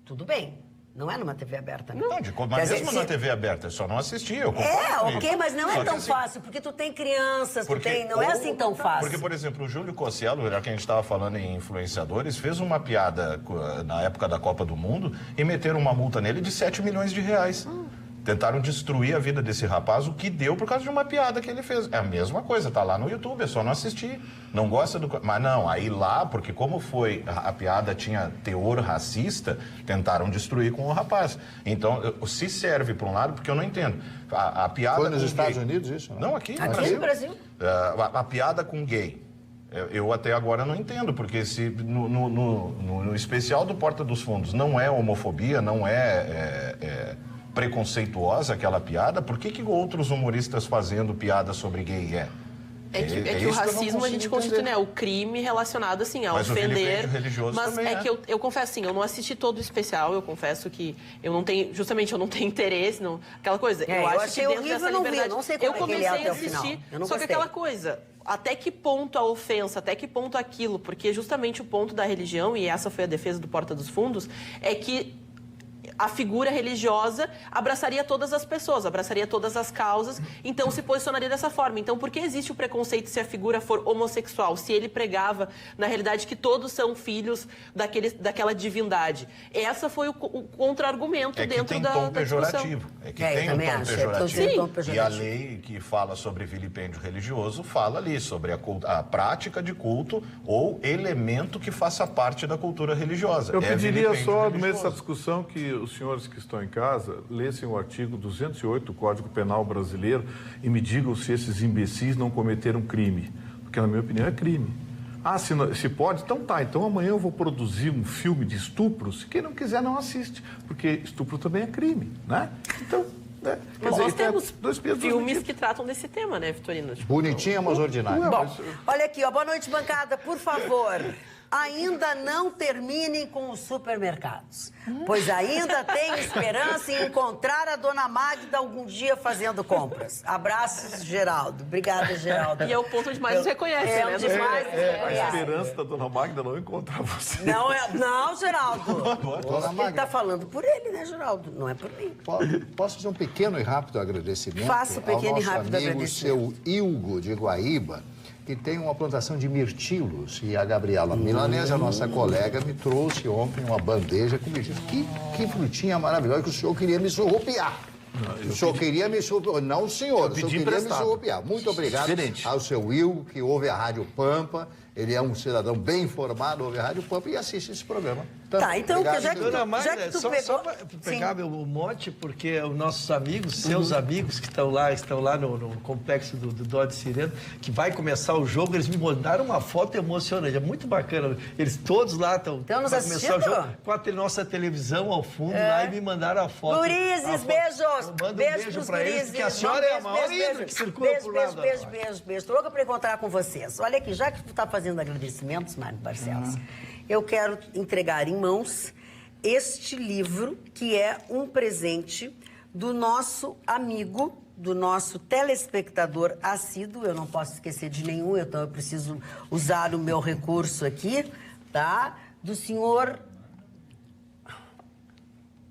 tudo bem. Não é numa TV aberta, né? Não, mas mesmo na TV aberta, só não assistir. Ok, mas não é tão fácil, porque tu tem crianças, não é assim tão fácil. Porque, por exemplo, o Júlio Cocielo, já que a gente estava falando em influenciadores, fez uma piada na época da Copa do Mundo e meteram uma multa nele de 7 milhões de reais. Tentaram destruir a vida desse rapaz, o que deu por causa de uma piada que ele fez. É a mesma coisa, tá lá no YouTube, é só não assistir. Não gosta do... Mas não, aí lá, porque como foi, a piada tinha teor racista, tentaram destruir com o rapaz. Então, se serve para um lado, porque eu não entendo. A piada foi nos Estados Unidos isso? Não, aqui no Brasil. A piada com gay. Eu até agora não entendo, porque se no especial do Porta dos Fundos não é homofobia, não é preconceituosa aquela piada, por que outros humoristas fazendo piada sobre gay É que o racismo a gente constitui, né? O crime relacionado, assim, a mas ofender. O religioso mas também que eu confesso, assim, eu não assisti todo o especial, eu confesso que eu não tenho interesse, não, aquela coisa. Eu acho que dentro dessa liberdade. Não sei como eu comecei a assistir, só que aquela coisa. Até que ponto a ofensa, até que ponto aquilo? Porque justamente o ponto da religião, e essa foi a defesa do Porta dos Fundos, é que a figura religiosa abraçaria todas as pessoas, abraçaria todas as causas, então se posicionaria dessa forma. Então, por que existe o preconceito se a figura for homossexual? Se ele pregava, na realidade, que todos são filhos daquela divindade. Essa foi o contra-argumento dentro da discussão. É que tem um tom pejorativo. Sim. E a lei que fala sobre vilipêndio religioso fala ali sobre a prática de culto ou elemento que faça parte da cultura religiosa. Eu pediria só, no meio dessa discussão, que os senhores que estão em casa lessem o artigo 208 do Código Penal Brasileiro e me digam se esses imbecis não cometeram crime. Porque, na minha opinião, é crime. Ah, se pode? Então tá. Então amanhã eu vou produzir um filme de estupros. Quem não quiser não assiste, porque estupro também é crime, né? Então... Mas nós temos filmes que tratam desse tema, né, Vitorino? Bonitinha, mas ordinária. Bom, olha aqui, ó, boa noite, bancada, por favor. Ainda não terminem com os supermercados, pois ainda tem esperança em encontrar a dona Magda algum dia fazendo compras. Abraços, Geraldo. Obrigada, Geraldo. E é o ponto onde mais nos reconhece, né? Onde mais a esperança da dona Magda não encontrar você. Não, Geraldo. Ele está falando por ele, né, Geraldo? Não é por mim. Posso fazer um pequeno e rápido agradecimento? Faça um pequeno e rápido agradecimento. Ao nosso amigo, seu Ilgo de Guaíba, que tem uma plantação de mirtilos. E a Gabriela Milanese, a nossa colega, me trouxe ontem uma bandeja com mirtilos. Que frutinha maravilhosa que o senhor queria me surrupiar. O senhor queria me surrupiar. Não, senhor. O senhor queria me surrupiar. Muito obrigado ao seu Ilgo, que ouve a Rádio Pampa. Ele é um cidadão bem informado, ouve a Rádio Pampa e assiste esse programa. Tá, então, Dona já Magda, que tu só para pegar meu mote, porque os nossos amigos, seus amigos que estão lá no complexo do Dodge Sireno, que vai começar o jogo, eles me mandaram uma foto emocionante, é muito bacana. Eles todos lá estão para começar o jogo, com a nossa televisão ao fundo lá e me mandaram a foto. Gurizes, beijos! Beijo para eles, porque a senhora é a maior ídolo que circula por lá. Beijo. Tô louca para encontrar com vocês. Olha aqui, já que tu tá fazendo agradecimentos, Mário Barcelos, eu quero entregar em mãos este livro, que é um presente do nosso amigo, do nosso telespectador assíduo. Eu não posso esquecer de nenhum, então eu preciso usar o meu recurso aqui, tá? Do senhor...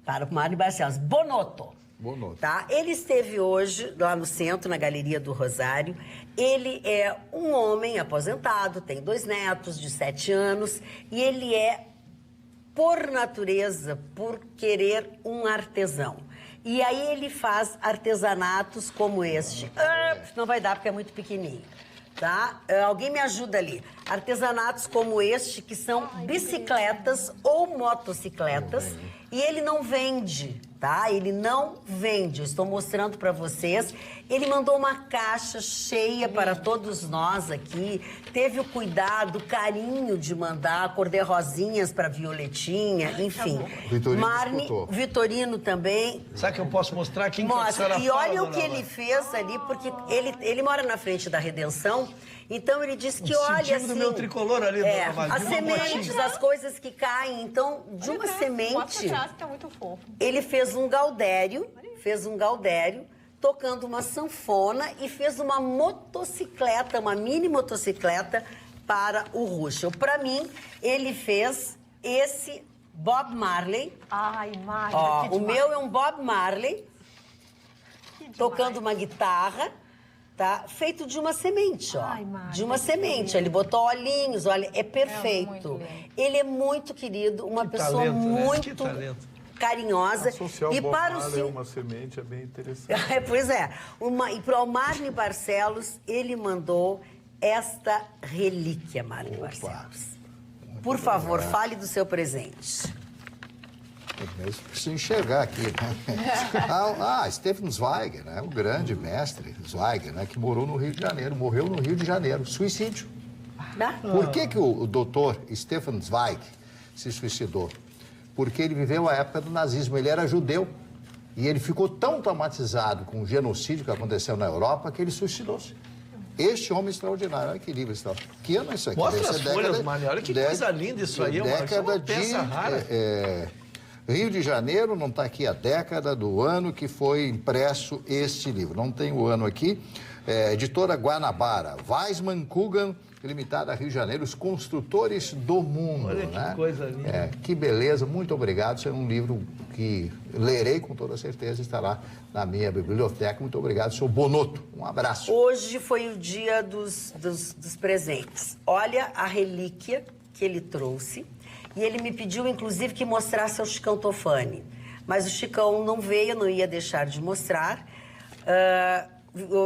Para o Mário Barcelos. Bonotto. Tá? Ele esteve hoje lá no centro, na Galeria do Rosário. Ele é um homem aposentado, tem 2 netos de 7 anos e ele é, por natureza, por querer, um artesão. E aí ele faz artesanatos como este. Não vai dar porque é muito pequenininho. Tá? Alguém me ajuda ali. Artesanatos como este, que são bicicletas ou motocicletas, e ele não vende, tá? Ele não vende. Eu estou mostrando para vocês. Ele mandou uma caixa cheia para todos nós aqui. Teve o cuidado, o carinho de mandar cor-de-rosinhas para Violetinha, enfim. Vitorino também. Sabe que eu posso mostrar aqui? Mostra. E olha o que ele fez ali, porque ele mora na frente da Redenção. Então ele disse que olha assim, do meu tricolor ali, as sementes, as coisas que caem. Então, de uma semente, tá muito fofo. Ele fez um gaudério, tocando uma sanfona e fez uma motocicleta, uma mini motocicleta para o Ruschel. Para mim, ele fez esse Bob Marley. Ai, Mário, Ó, o meu é um Bob Marley tocando uma guitarra, tá? Feito de uma semente, ó. Ai, Mário, de uma semente. Ele botou olhinhos, olha, é perfeito. Ele é muito querido, uma pessoa talento, né? muito Que talento. carinhosa. Associar E o Bob para o Marley a uma semente é bem interessante. Pois é. E para o Marne Barcelos, ele mandou esta relíquia, Marne Barcelos. Por favor, fale do seu presente. Eu preciso enxergar aqui, né? Stefan Zweig, né? O grande mestre Zweig, né? Que morou no Rio de Janeiro, morreu no Rio de Janeiro, suicídio. Por que o doutor Stefan Zweig se suicidou? Porque ele viveu a época do nazismo, ele era judeu. E ele ficou tão traumatizado com o genocídio que aconteceu na Europa que ele suicidou-se. Este homem extraordinário, olha que livro extraordinário. Que ano é isso aqui? Mostra as folhas, Mário, olha que coisa linda isso aí. É uma peça rara. Rio de Janeiro, não está aqui a década do ano que foi impresso este livro. Não tem o ano aqui. Editora Guanabara, Weissmann Coogan, Limitada Rio de Janeiro, os construtores do mundo. Olha que coisa linda. Que beleza, muito obrigado. Isso é um livro que lerei com toda certeza, estará na minha biblioteca. Muito obrigado, senhor Bonotto. Um abraço. Hoje foi o dia dos presentes. Olha a relíquia que ele trouxe. E ele me pediu, inclusive, que mostrasse ao Chicão Tofani. Mas o Chicão não veio, não ia deixar de mostrar.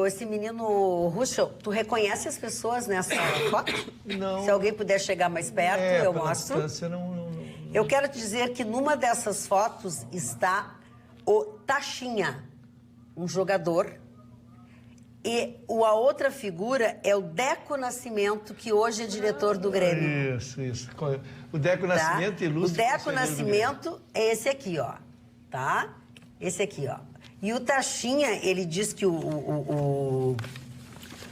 Esse menino Ruschel, tu reconhece as pessoas nessa foto? Não. Se alguém puder chegar mais perto, eu mostro. Não. Eu quero te dizer que numa dessas fotos está o Taxinha, um jogador. E a outra figura é o Deco Nascimento, que hoje é diretor do Grêmio. Isso. O Deco Nascimento ilustra. O Deco Nascimento é esse aqui, ó. Tá? Esse aqui, ó. E o Taxinha, ele diz que o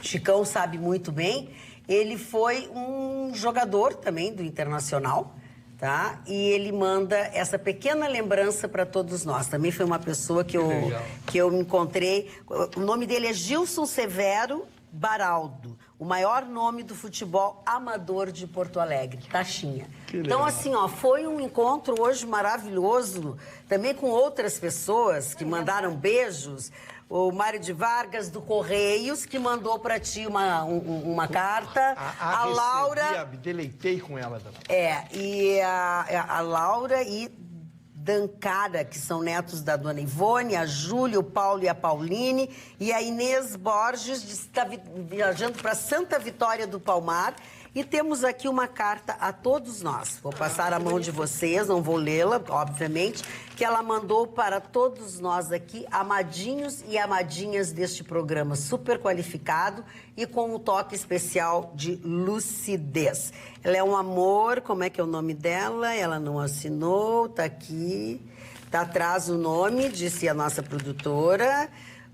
Chicão sabe muito bem, ele foi um jogador também do Internacional, tá? E ele manda essa pequena lembrança para todos nós. Também foi uma pessoa que eu me encontrei. O nome dele é Gilson Severo Baraldo, o maior nome do futebol amador de Porto Alegre, Taxinha. Então, assim, ó, foi um encontro hoje maravilhoso, também com outras pessoas que mandaram beijos. O Mário de Vargas, do Correios, que mandou para ti uma carta. A Laura... Me deleitei com ela também. E a Laura e Dancara, que são netos da dona Ivone, a Júlia, o Paulo e a Pauline, e a Inês Borges, que está viajando para Santa Vitória do Palmar. E temos aqui uma carta a todos nós. Vou passar a mão de vocês, não vou lê-la, obviamente, que ela mandou para todos nós aqui, amadinhos e amadinhas deste programa super qualificado e com um toque especial de lucidez. Ela é um amor, como é que é o nome dela? Ela não assinou, tá aqui, tá atrás o nome, disse a nossa produtora.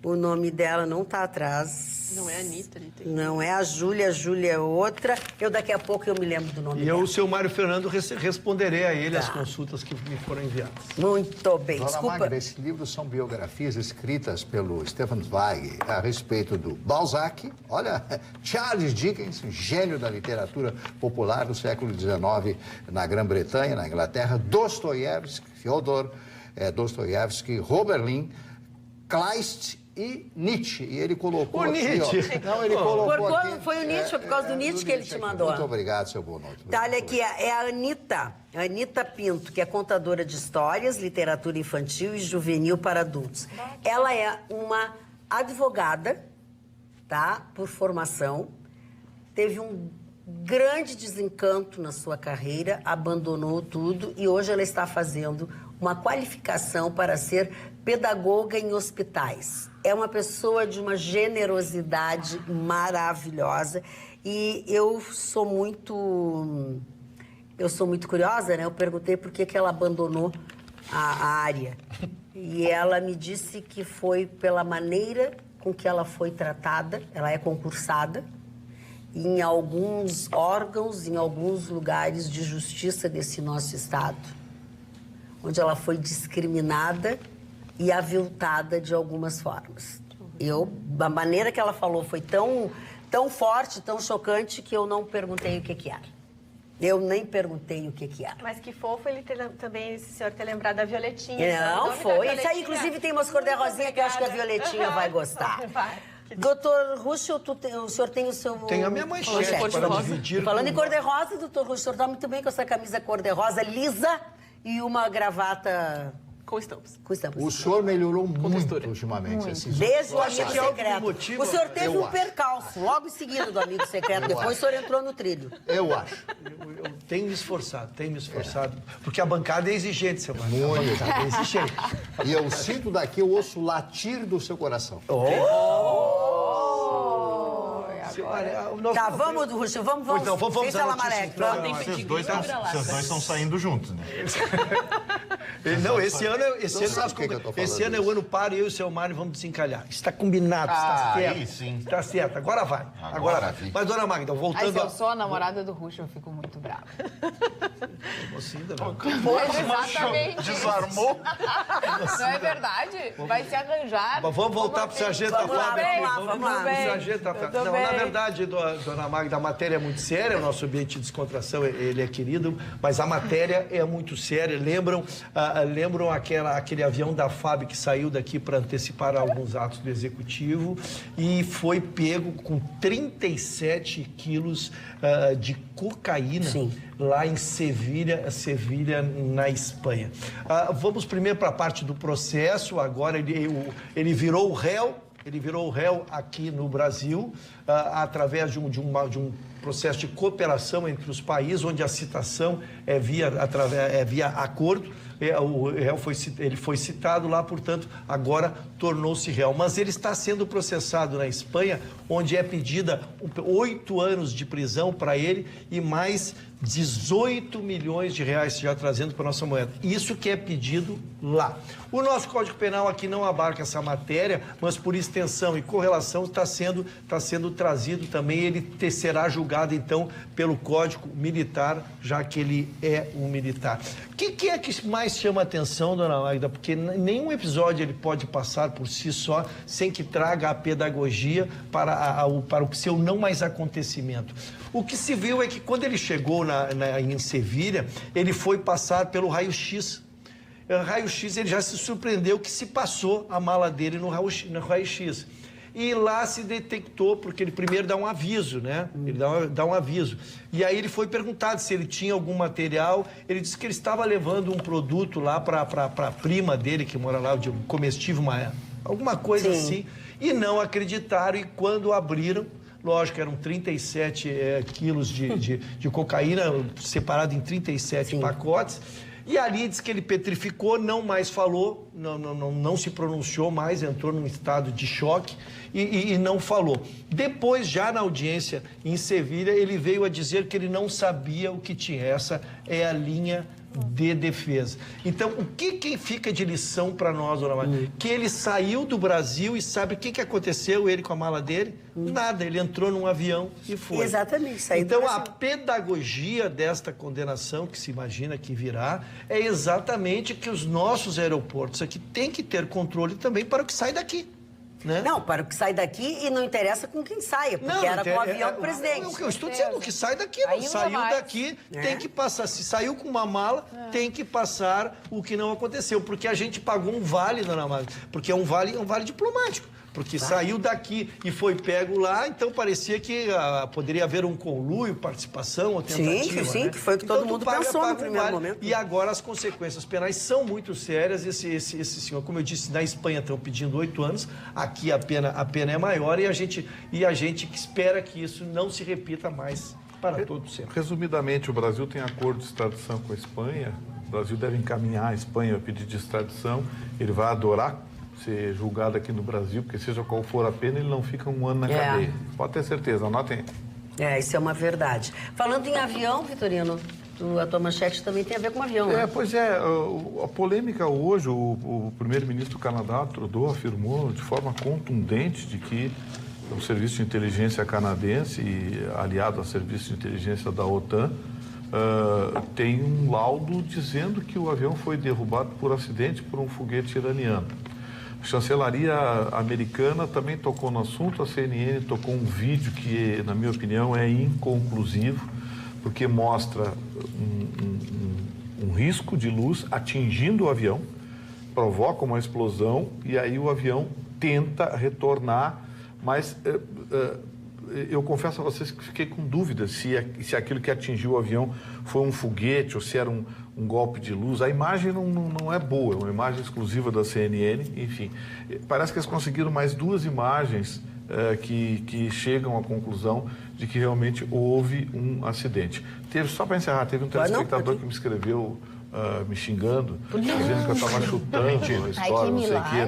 O nome dela não tá atrás. Não é a Anitta. Não é a Júlia é outra. Daqui a pouco eu me lembro do nome dela. E eu, o seu Mário Fernando, responderei a ele as consultas que me foram enviadas. Muito bem, Dona desculpa. Magda, esse livro são biografias escritas pelo Stefan Zweig a respeito do Balzac, olha, Charles Dickens, gênio da literatura popular do século XIX na Grã-Bretanha, na Inglaterra, Dostoiévski, Fyodor Dostoiévski, Oberlin, Kleist e Nietzsche. E ele colocou o aqui, Nietzsche. Não, ele colocou aqui. Foi o Nietzsche, por causa do Nietzsche que ele te mandou. Muito obrigado, seu Bonotto. Tá, olha aqui, é a Anitta Pinto, que é contadora de histórias, literatura infantil e juvenil para adultos. Ela é uma advogada, tá, por formação, teve um grande desencanto na sua carreira, abandonou tudo e hoje ela está fazendo uma qualificação para ser pedagoga em hospitais. É uma pessoa de uma generosidade maravilhosa e eu sou muito curiosa, né? Eu perguntei por que ela abandonou a área e ela me disse que foi pela maneira com que ela foi tratada. Ela é concursada em alguns órgãos, em alguns lugares de justiça desse nosso estado, onde ela foi discriminada e aviltada de algumas formas. A maneira que ela falou foi tão forte, tão chocante, que eu não perguntei o que era. Eu nem perguntei o que era. Mas que fofo ele também, esse senhor ter lembrado da Violetinha. Não, foi. Isso aí, inclusive, tem umas cor-de-rosinha que eu acho que a Violetinha vai gostar. Vai. Doutor Ruschel, o senhor tem o seu... Tem a minha manchete para dividir. Falando em cor-de-rosa, doutor Ruschel, o senhor está muito bem com essa camisa cor-de-rosa lisa e uma gravata... Com estampas. O senhor melhorou muito ultimamente. Desde o amigo secreto. O senhor teve um percalço logo em seguida do amigo secreto. Depois o senhor entrou no trilho. Eu acho. Eu tenho me esforçado. Porque a bancada é exigente, seu Marcos. A bancada é exigente. E eu sinto daqui o osso latir do seu coração. Tá, vamos, Ruschel, vamos. Então, vamos Salamarec. Vocês dois estão saindo juntos, né? Não, esse ano é o ano par e eu e o seu Mário vamos desencalhar. Está combinado, está certo. Aí sim. Está certo, agora vai. Agora vai. Mas, dona Magda, voltando... Mas se eu sou a namorada do Ruschel, eu fico muito brava. Exatamente. Desarmou? Não é verdade? Vai se arranjar. Mas vamos voltar para o sargento Fábio. Vamos lá. Não, na verdade, dona Magda, a matéria é muito séria, o nosso ambiente de descontração, ele é querido, mas a matéria é muito séria. Lembram aquele avião da FAB que saiu daqui para antecipar alguns atos do Executivo e foi pego com 37 quilos de cocaína. Sim. Lá em Sevilha, na Espanha. Vamos primeiro para a parte do processo. Agora ele virou o réu. Ele virou o réu aqui no Brasil, através de um processo de cooperação entre os países, onde a citação é via acordo. O réu foi citado lá, portanto, agora tornou-se réu. Mas ele está sendo processado na Espanha, onde é pedida 8 anos de prisão para ele e mais 18 milhões de reais, já trazendo para a nossa moeda. Isso que é pedido lá. O nosso Código Penal aqui não abarca essa matéria, mas por extensão e correlação está sendo trazido também. Ele será julgado, então, pelo Código Militar, já que ele é um militar. O que é que mais chama a atenção, dona Magda? Porque nenhum episódio ele pode passar por si só sem que traga a pedagogia para o seu não mais acontecimento. O que se viu é que quando ele chegou em Sevilha, ele foi passar pelo raio-x. Raio-x, ele já se surpreendeu que se passou a mala dele no raio-x. E lá se detectou, porque ele primeiro dá um aviso, né? Ele dá um aviso. E aí ele foi perguntado se ele tinha algum material. Ele disse que ele estava levando um produto lá para a prima dele, que mora lá, de um comestível, alguma coisa assim. E não acreditaram, e quando abriram, lógico, eram 37 quilos de cocaína, separado em 37 pacotes. E ali diz que ele petrificou, não mais falou, não se pronunciou mais, entrou num estado de choque e não falou. Depois, já na audiência em Sevilha, ele veio a dizer que ele não sabia o que tinha. Essa é a linha de defesa. Então, o que fica de lição para nós, dona Maria? Que ele saiu do Brasil e sabe o que aconteceu, ele com a mala dele? Nada, ele entrou num avião e foi. Exatamente, saiu Então, do Brasil. a pedagogia desta condenação, que se imagina que virá, é exatamente que os nossos aeroportos aqui têm que ter controle também para o que sai daqui. Né? Não, para o que sai daqui e não interessa com quem saia, porque era com o avião do presidente. O que eu estou dizendo, o que sai daqui, não saiu daqui, tem que passar. Se saiu com uma mala, tem que passar o que não aconteceu, porque a gente pagou um vale, dona Magda, porque é um vale diplomático. Porque saiu daqui e foi pego lá, então parecia que poderia haver um conluio, participação ou tentativa. Sim, que foi o que todo mundo pensou no primeiro momento. E agora as consequências penais são muito sérias. Esse senhor, como eu disse, na Espanha estão pedindo 8 anos, aqui a pena é maior e a gente espera que isso não se repita mais para todo sempre. Resumidamente, o Brasil tem acordo de extradição com a Espanha. O Brasil deve encaminhar a Espanha a pedido de extradição. Ele vai adorar ser julgado aqui no Brasil, porque seja qual for a pena, ele não fica um ano na cadeia. Pode ter certeza, anotem. Isso é uma verdade. Falando em avião, Vitorino, a tua manchete também tem a ver com avião, né? Pois é, a polêmica hoje, o primeiro-ministro do Canadá, Trudeau, afirmou de forma contundente de que o Serviço de Inteligência canadense, aliado ao Serviço de Inteligência da OTAN, tem um laudo dizendo que o avião foi derrubado por acidente por um foguete iraniano. A chancelaria americana também tocou no assunto, a CNN tocou um vídeo que, na minha opinião, é inconclusivo, porque mostra um risco de luz atingindo o avião, provoca uma explosão e aí o avião tenta retornar, mas eu confesso a vocês que fiquei com dúvida se aquilo que atingiu o avião foi um foguete ou se era um golpe de luz. A imagem não é boa, é uma imagem exclusiva da CNN, enfim. Parece que eles conseguiram mais 2 imagens que chegam à conclusão de que realmente houve um acidente. Só para encerrar, teve um telespectador que me escreveu me xingando, dizendo que eu estava chutando a história, não sei o quê,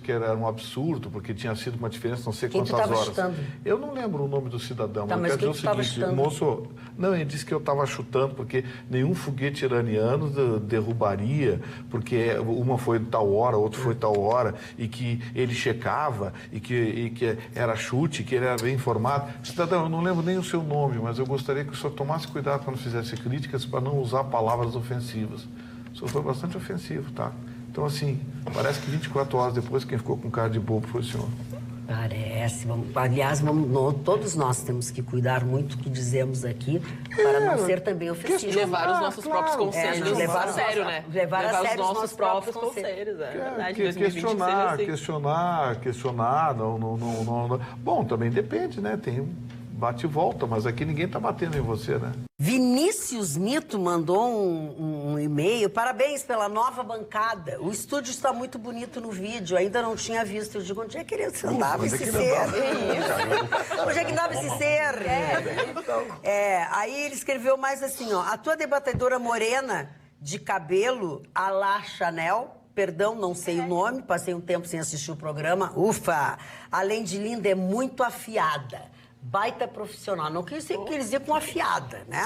que era um absurdo, porque tinha sido uma diferença não sei quantas horas. Chutando? Eu não lembro o nome do cidadão, mas eu quero dizer o seguinte, moço, não, ele disse que eu estava chutando porque nenhum foguete iraniano derrubaria, porque uma foi tal hora, outra foi tal hora, e que ele checava, e que era chute, que ele era bem informado. Cidadão, eu não lembro nem o seu nome, mas eu gostaria que o senhor tomasse cuidado quando fizesse críticas para não usar palavras ofensivas. O senhor foi bastante ofensivo, tá? Então, assim, parece que 24 horas depois, quem ficou com cara de bobo foi o senhor. Parece. Aliás, todos nós temos que cuidar muito do que dizemos aqui para não ser também ofensivo. Levar os nossos próprios conselhos levar a sério, né? Levar a sério os nossos próprios conselhos. É verdade. Questionar. Não. Bom, também depende, né? Tem bate e volta, mas aqui ninguém está batendo em você, né? Vinícius Mito mandou um e-mail. Parabéns pela nova bancada. O estúdio está muito bonito no vídeo. Ainda não tinha visto. Eu digo, onde é que ele andava esse ser? Onde é que andava esse ser? Aí ele escreveu mais assim, ó. A tua debatedora morena de cabelo à la Chanel... Perdão, não sei o nome. Passei um tempo sem assistir o programa. Ufa! Além de linda, é muito afiada. Baita profissional. Não sei o que eles diziam com afiada, né?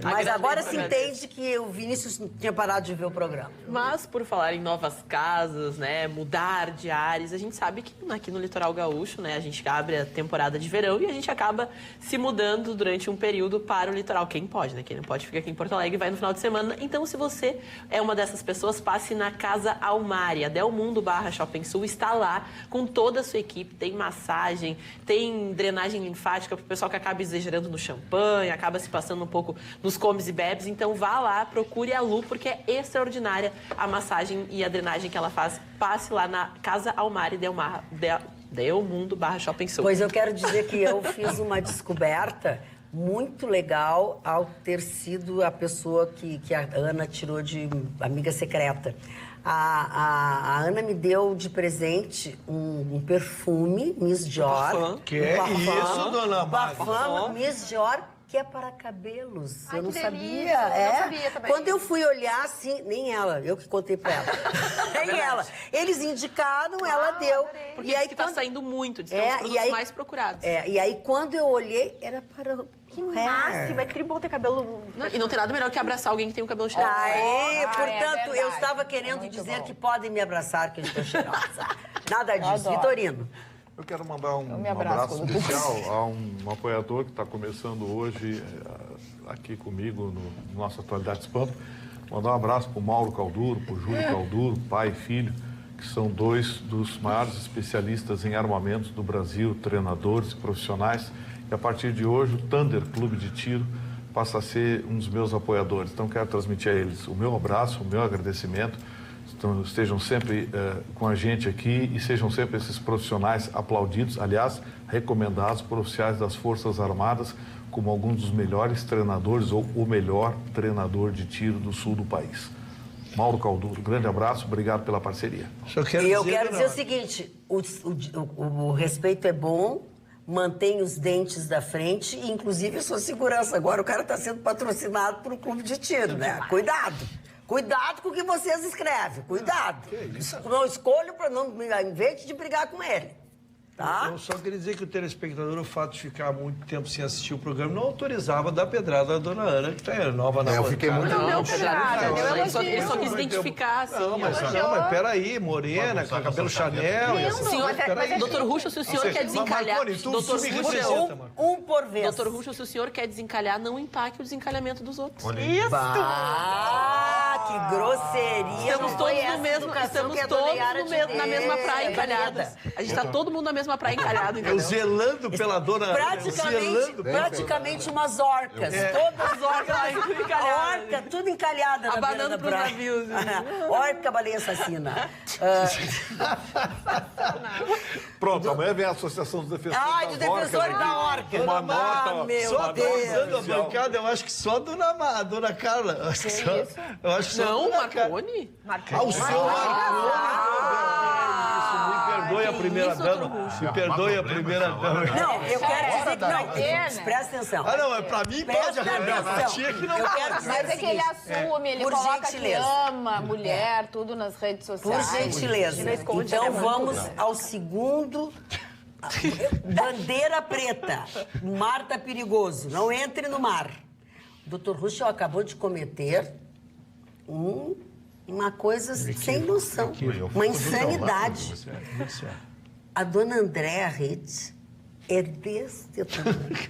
Mas agora se entende que o Vinícius tinha parado de ver o programa. Mas, por falar em novas casas, né, mudar de ares, a gente sabe que aqui no Litoral Gaúcho, né, a gente abre a temporada de verão e a gente acaba se mudando durante um período para o litoral. Quem pode, né? Quem não pode fica aqui em Porto Alegre e vai no final de semana. Então, se você é uma dessas pessoas, passe na Casa Almari. A Delmundo /Shopping Sul está lá com toda a sua equipe. Tem massagem, tem drenagem linfática para o pessoal que acaba exagerando no champanhe, acaba se passando um pouco nos comes e bebes. Então vá lá, procure a Lu, porque é extraordinária a massagem e a drenagem que ela faz. Passe lá na Casa Almari Delmundo /Shopping Sul. Pois eu quero dizer que eu fiz uma descoberta muito legal ao ter sido a pessoa que a Ana tirou de amiga secreta. A Ana me deu de presente um perfume Miss Dior. Que é isso, dona Mari? Parfum Miss Dior, que é para cabelos. Ai, eu não delícia. sabia. Eu não sabia também. Quando eu fui olhar, assim, nem ela, eu que contei pra ela. Nem ela. Eles indicaram, ela deu. Adorei. Porque diz que tá saindo muito, diz que é um dos produtos mais procurados. E aí, quando eu olhei, era para... Que máximo, é tribom ter cabelo... E não tem nada melhor que abraçar alguém que tem um cabelo cheiroso. Portanto, eu estava querendo dizer que podem me abraçar, que eu estou cheirosa. Nada disso. Vitorino. Eu quero mandar um abraço especial a um apoiador que está começando hoje aqui comigo no nosso Atualidades Pampa. Mandar um abraço para o Mauro Calduro, para o Júlio Calduro, pai e filho, que são 2 dos maiores especialistas em armamentos do Brasil, treinadores e profissionais. E a partir de hoje, o Thunder Clube de Tiro passa a ser um dos meus apoiadores. Então, quero transmitir a eles o meu abraço, o meu agradecimento. Então, estejam sempre com a gente aqui e sejam sempre esses profissionais aplaudidos, aliás, recomendados por oficiais das Forças Armadas como alguns dos melhores treinadores ou o melhor treinador de tiro do sul do país. Mauro Calduro, grande abraço, obrigado pela parceria. Eu quero dizer o seguinte, o respeito é bom, mantém os dentes da frente e, inclusive, a sua segurança. Agora o cara está sendo patrocinado por um clube de tiro, né? Cuidado. Cuidado com o que vocês escrevem. Cuidado. Não escolho para não invente de brigar com ele. Tá? Eu só queria dizer que o telespectador, o fato de ficar muito tempo sem assistir o programa, não autorizava dar pedrada à dona Ana, que está nova na bancada. Eu fiquei muito... Ele só quis identificar, assim. Não, mas peraí, morena, com cabelo Chanel... Doutor Ruxo, se o senhor quer desencalhar... Doutor Ruxo, por vez. Doutor Ruxo, se o senhor quer desencalhar, não empaque o desencalhamento dos outros. Isso! que grosseria. Estamos todos no mesmo, na mesma praia encalhados. A gente está todo mundo na mesma praia encalhado, entendeu? Eu zelando pela dona... Praticamente umas orcas. Todas as orcas lá encalhadas. Orca, tudo encalhada na beira da praia. Navios. Orca, baleia assassina. Pronto, amanhã vem a Associação dos Defensores dos Defensores da Orca. Uma nota... Só usando a bancada, eu acho que só a dona Carla. Eu acho que só não, Marconi? O seu Marconi. Me perdoe a primeira dama. Me perdoe a primeira dama. Não, eu quero dizer que não. Presta atenção. Não, é pra mim pode arrebentar. Mas é que ele assume, ele coloca que ama a mulher, tudo nas redes sociais. Por gentileza. Então vamos ao segundo... Bandeira preta. O mar tá perigoso. Não entre no mar. O Dr. Ruschel acabou de cometer uma coisa sem noção. Uma insanidade. A dona Andréa Reis é desse tamanho.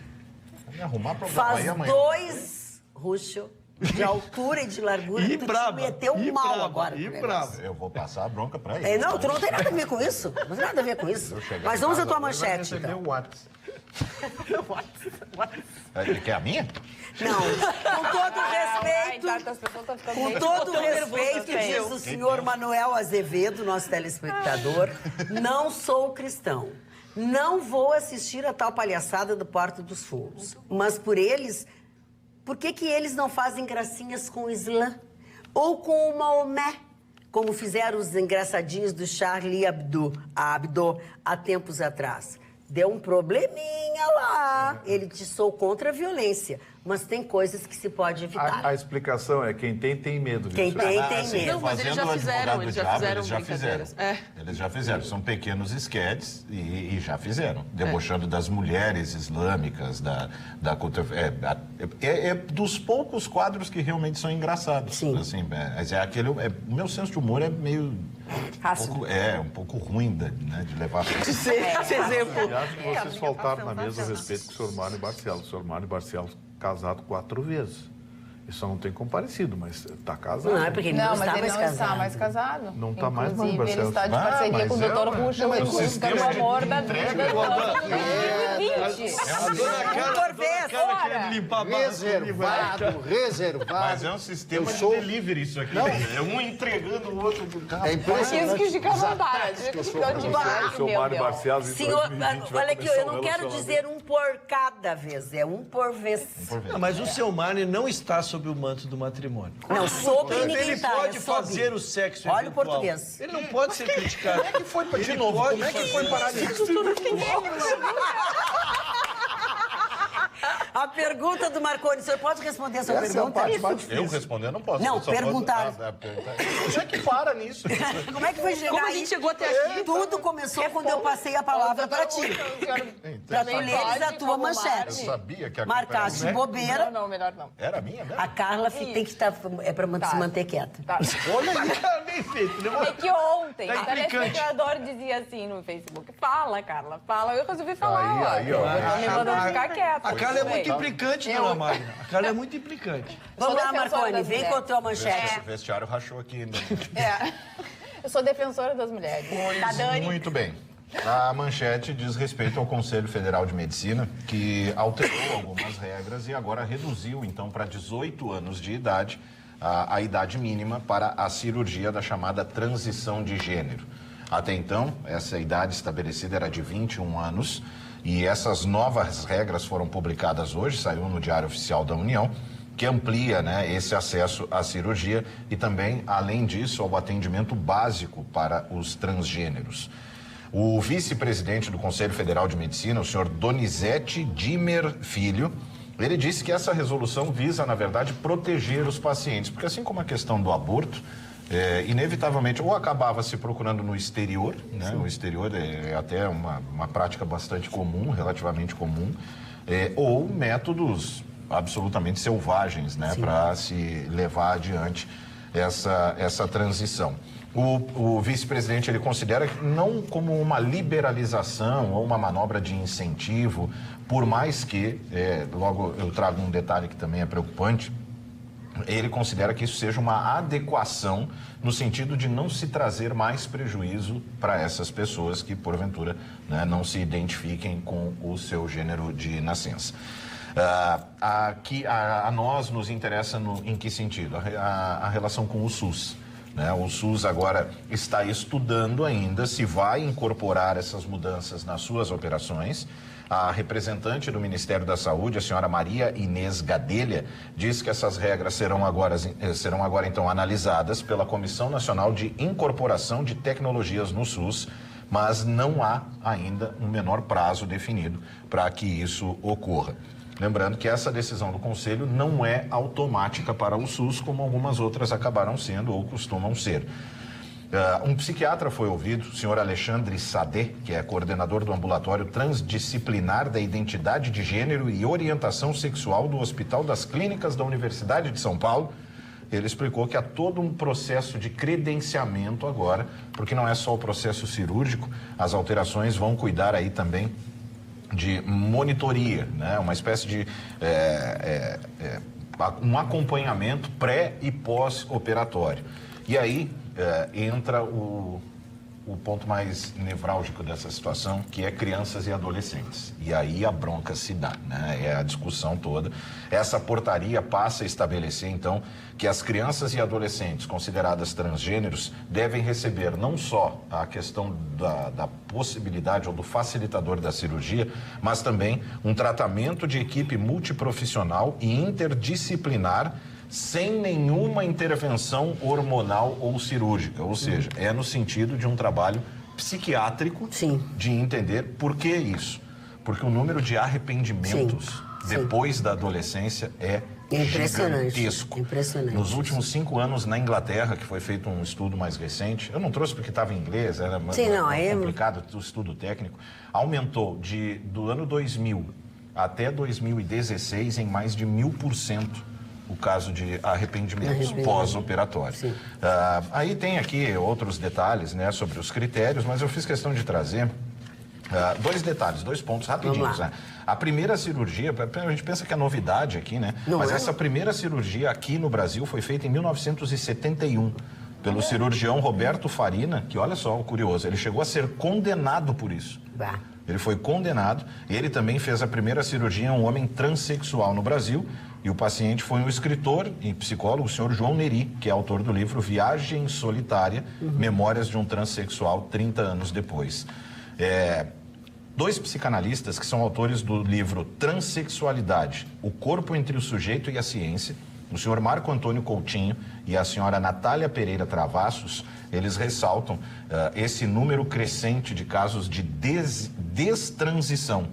Faz 2 Ruschel de altura e de largura. E brava. Meteu mal agora. E brava. Eu vou passar a bronca pra ele. Não, tu não tem nada a ver com isso. Não tem nada a ver com isso. Mas vamos à tua manchete, então. Quer a minha? Não, com todo respeito, diz o senhor Manuel Azevedo, nosso telespectador, não sou cristão. Não vou assistir a tal palhaçada do Porto dos Fundos. Mas por que eles não fazem gracinhas com o Islã? Ou com o Maomé? Como fizeram os engraçadinhos do Charlie Hebdo há tempos atrás. Deu um probleminha lá. Ele tiçou contra a violência. Mas tem coisas que se pode evitar. A explicação é quem tem medo disso. Quem tem medo. Não, mas eles já fizeram brincadeiras. Eles já fizeram. São pequenos esquetes e já fizeram. Debochando das mulheres islâmicas, da cultura... É dos poucos quadros que realmente são engraçados. Sim. Assim, o meu senso de humor é meio... um pouco ruim de levar... Esse exemplo. E acho que vocês faltaram na mesa a respeito com o senhor Mário Barcelos. O senhor Mário Barcelos casado 4 vezes. Ele só não tem comparecido, mas está casado. Não, é porque ele não está mais casado. Não está mais, Mário Barcelos. Ele está de parceria com o Dr. Ruschel e busca o amor da vida. Reservado. Mas é um sistema de delivery isso aqui. É um entregando o outro do carro. É impressionante. Isso que fica à vontade. O senhor Mário Barcelos, senhor, olha aqui, eu não quero dizer um por cada vez, é um por vez. Mas o seu Mário não está sob o manto do matrimônio. Não, sobre ninguém ele pode fazer o sexo eventual. Olha o português. Ele não pode ser criticado. Como é que foi de novo? Como é que foi parar nisso? A pergunta do Marconi, o senhor pode responder essa pergunta? Eu responder não posso. Não, perguntar. Como é que para nisso? Como é que foi chegar Como a gente chegou até aqui? Tudo começou quando eu passei a palavra para ti. Para tu leres a tua manchete. Eu sabia que a marcaste de bobeira. Não, melhor não. Era minha mesmo? A Carla tem que estar... É para se manter quieta. Olha aí, cara, bem feito. É que ontem o telespectador dizia assim no Facebook, fala, Carla, fala. Eu resolvi falar, aí, ó. Eu tô me mandando ficar quieta. A Carla é muito implicante, dona Magna. A Carla é muito implicante. Vamos lá, Marconi, vem com a tua manchete. O vestiário rachou aqui ainda. Eu sou defensora das mulheres. Tá, Dani? Muito bem. A manchete diz respeito ao Conselho Federal de Medicina, que alterou algumas regras e agora reduziu, então, para 18 anos de idade, a idade mínima para a cirurgia da chamada transição de gênero. Até então, essa idade estabelecida era de 21 anos e essas novas regras foram publicadas hoje, saiu no Diário Oficial da União, que amplia, né, esse acesso à cirurgia e também, além disso, ao atendimento básico para os transgêneros. O vice-presidente do Conselho Federal de Medicina, o senhor Donizete Dimer Filho, ele disse que essa resolução visa, na verdade, proteger os pacientes, porque assim como a questão do aborto, inevitavelmente, ou acabava se procurando no exterior, né? O exterior é até uma prática bastante comum, relativamente comum, ou métodos absolutamente selvagens, né? Para se levar adiante essa transição. O vice-presidente, ele considera que não como uma liberalização ou uma manobra de incentivo, por mais que, logo eu trago um detalhe que também é preocupante, ele considera que isso seja uma adequação no sentido de não se trazer mais prejuízo para essas pessoas que, porventura, né, não se identifiquem com o seu gênero de nascença. Aqui, a nós nos interessa em que sentido? A relação com o SUS. Né? O SUS agora está estudando ainda se vai incorporar essas mudanças nas suas operações. A representante do Ministério da Saúde, a senhora Maria Inês Gadelha, diz que essas regras serão agora então analisadas pela Comissão Nacional de Incorporação de Tecnologias no SUS, mas não há ainda um menor prazo definido para que isso ocorra. Lembrando que essa decisão do Conselho não é automática para o SUS, como algumas outras acabaram sendo ou costumam ser. Um psiquiatra foi ouvido, o senhor Alexandre Sade, que é coordenador do ambulatório transdisciplinar da identidade de gênero e orientação sexual do Hospital das Clínicas da Universidade de São Paulo. Ele explicou que há todo um processo de credenciamento agora, porque não é só o processo cirúrgico, as alterações vão cuidar aí também de monitoria, né? Uma espécie de um acompanhamento pré e pós-operatório. E aí entra o ponto mais nevrálgico dessa situação, que é crianças e adolescentes. E aí a bronca se dá, né? É a discussão toda. Essa portaria passa a estabelecer, então, que as crianças e adolescentes consideradas transgêneros devem receber não só a questão da possibilidade ou do facilitador da cirurgia, mas também um tratamento de equipe multiprofissional e interdisciplinar sem nenhuma intervenção hormonal ou cirúrgica, ou seja, é no sentido de um trabalho psiquiátrico. Sim. De entender por que isso. Porque o número de arrependimentos depois da adolescência é gigantesco. Impressionante. Nos últimos 5 anos na Inglaterra, que foi feito um estudo mais recente, eu não trouxe porque estava em inglês, era complicado o estudo técnico, aumentou do ano 2000 até 2016 em mais de 1000%. O caso de arrependimentos pós-operatórios. Aí tem aqui outros detalhes, né, sobre os critérios, mas eu fiz questão de trazer 2 detalhes, 2 pontos rapidinhos. Né? A primeira cirurgia, a gente pensa que é novidade aqui, né? Mas essa primeira cirurgia aqui no Brasil foi feita em 1971 pelo cirurgião Roberto Farina, que olha só o curioso, ele chegou a ser condenado por isso. Ele foi condenado e ele também fez a primeira cirurgia em um homem transexual no Brasil. E o paciente foi um escritor e psicólogo, o senhor João Neri, que é autor do livro Viagem Solitária, Memórias de um Transsexual 30 anos depois. 2 psicanalistas que são autores do livro Transsexualidade, O Corpo entre o Sujeito e a Ciência, o senhor Marco Antônio Coutinho e a senhora Natália Pereira Travassos, eles ressaltam esse número crescente de casos de destransição,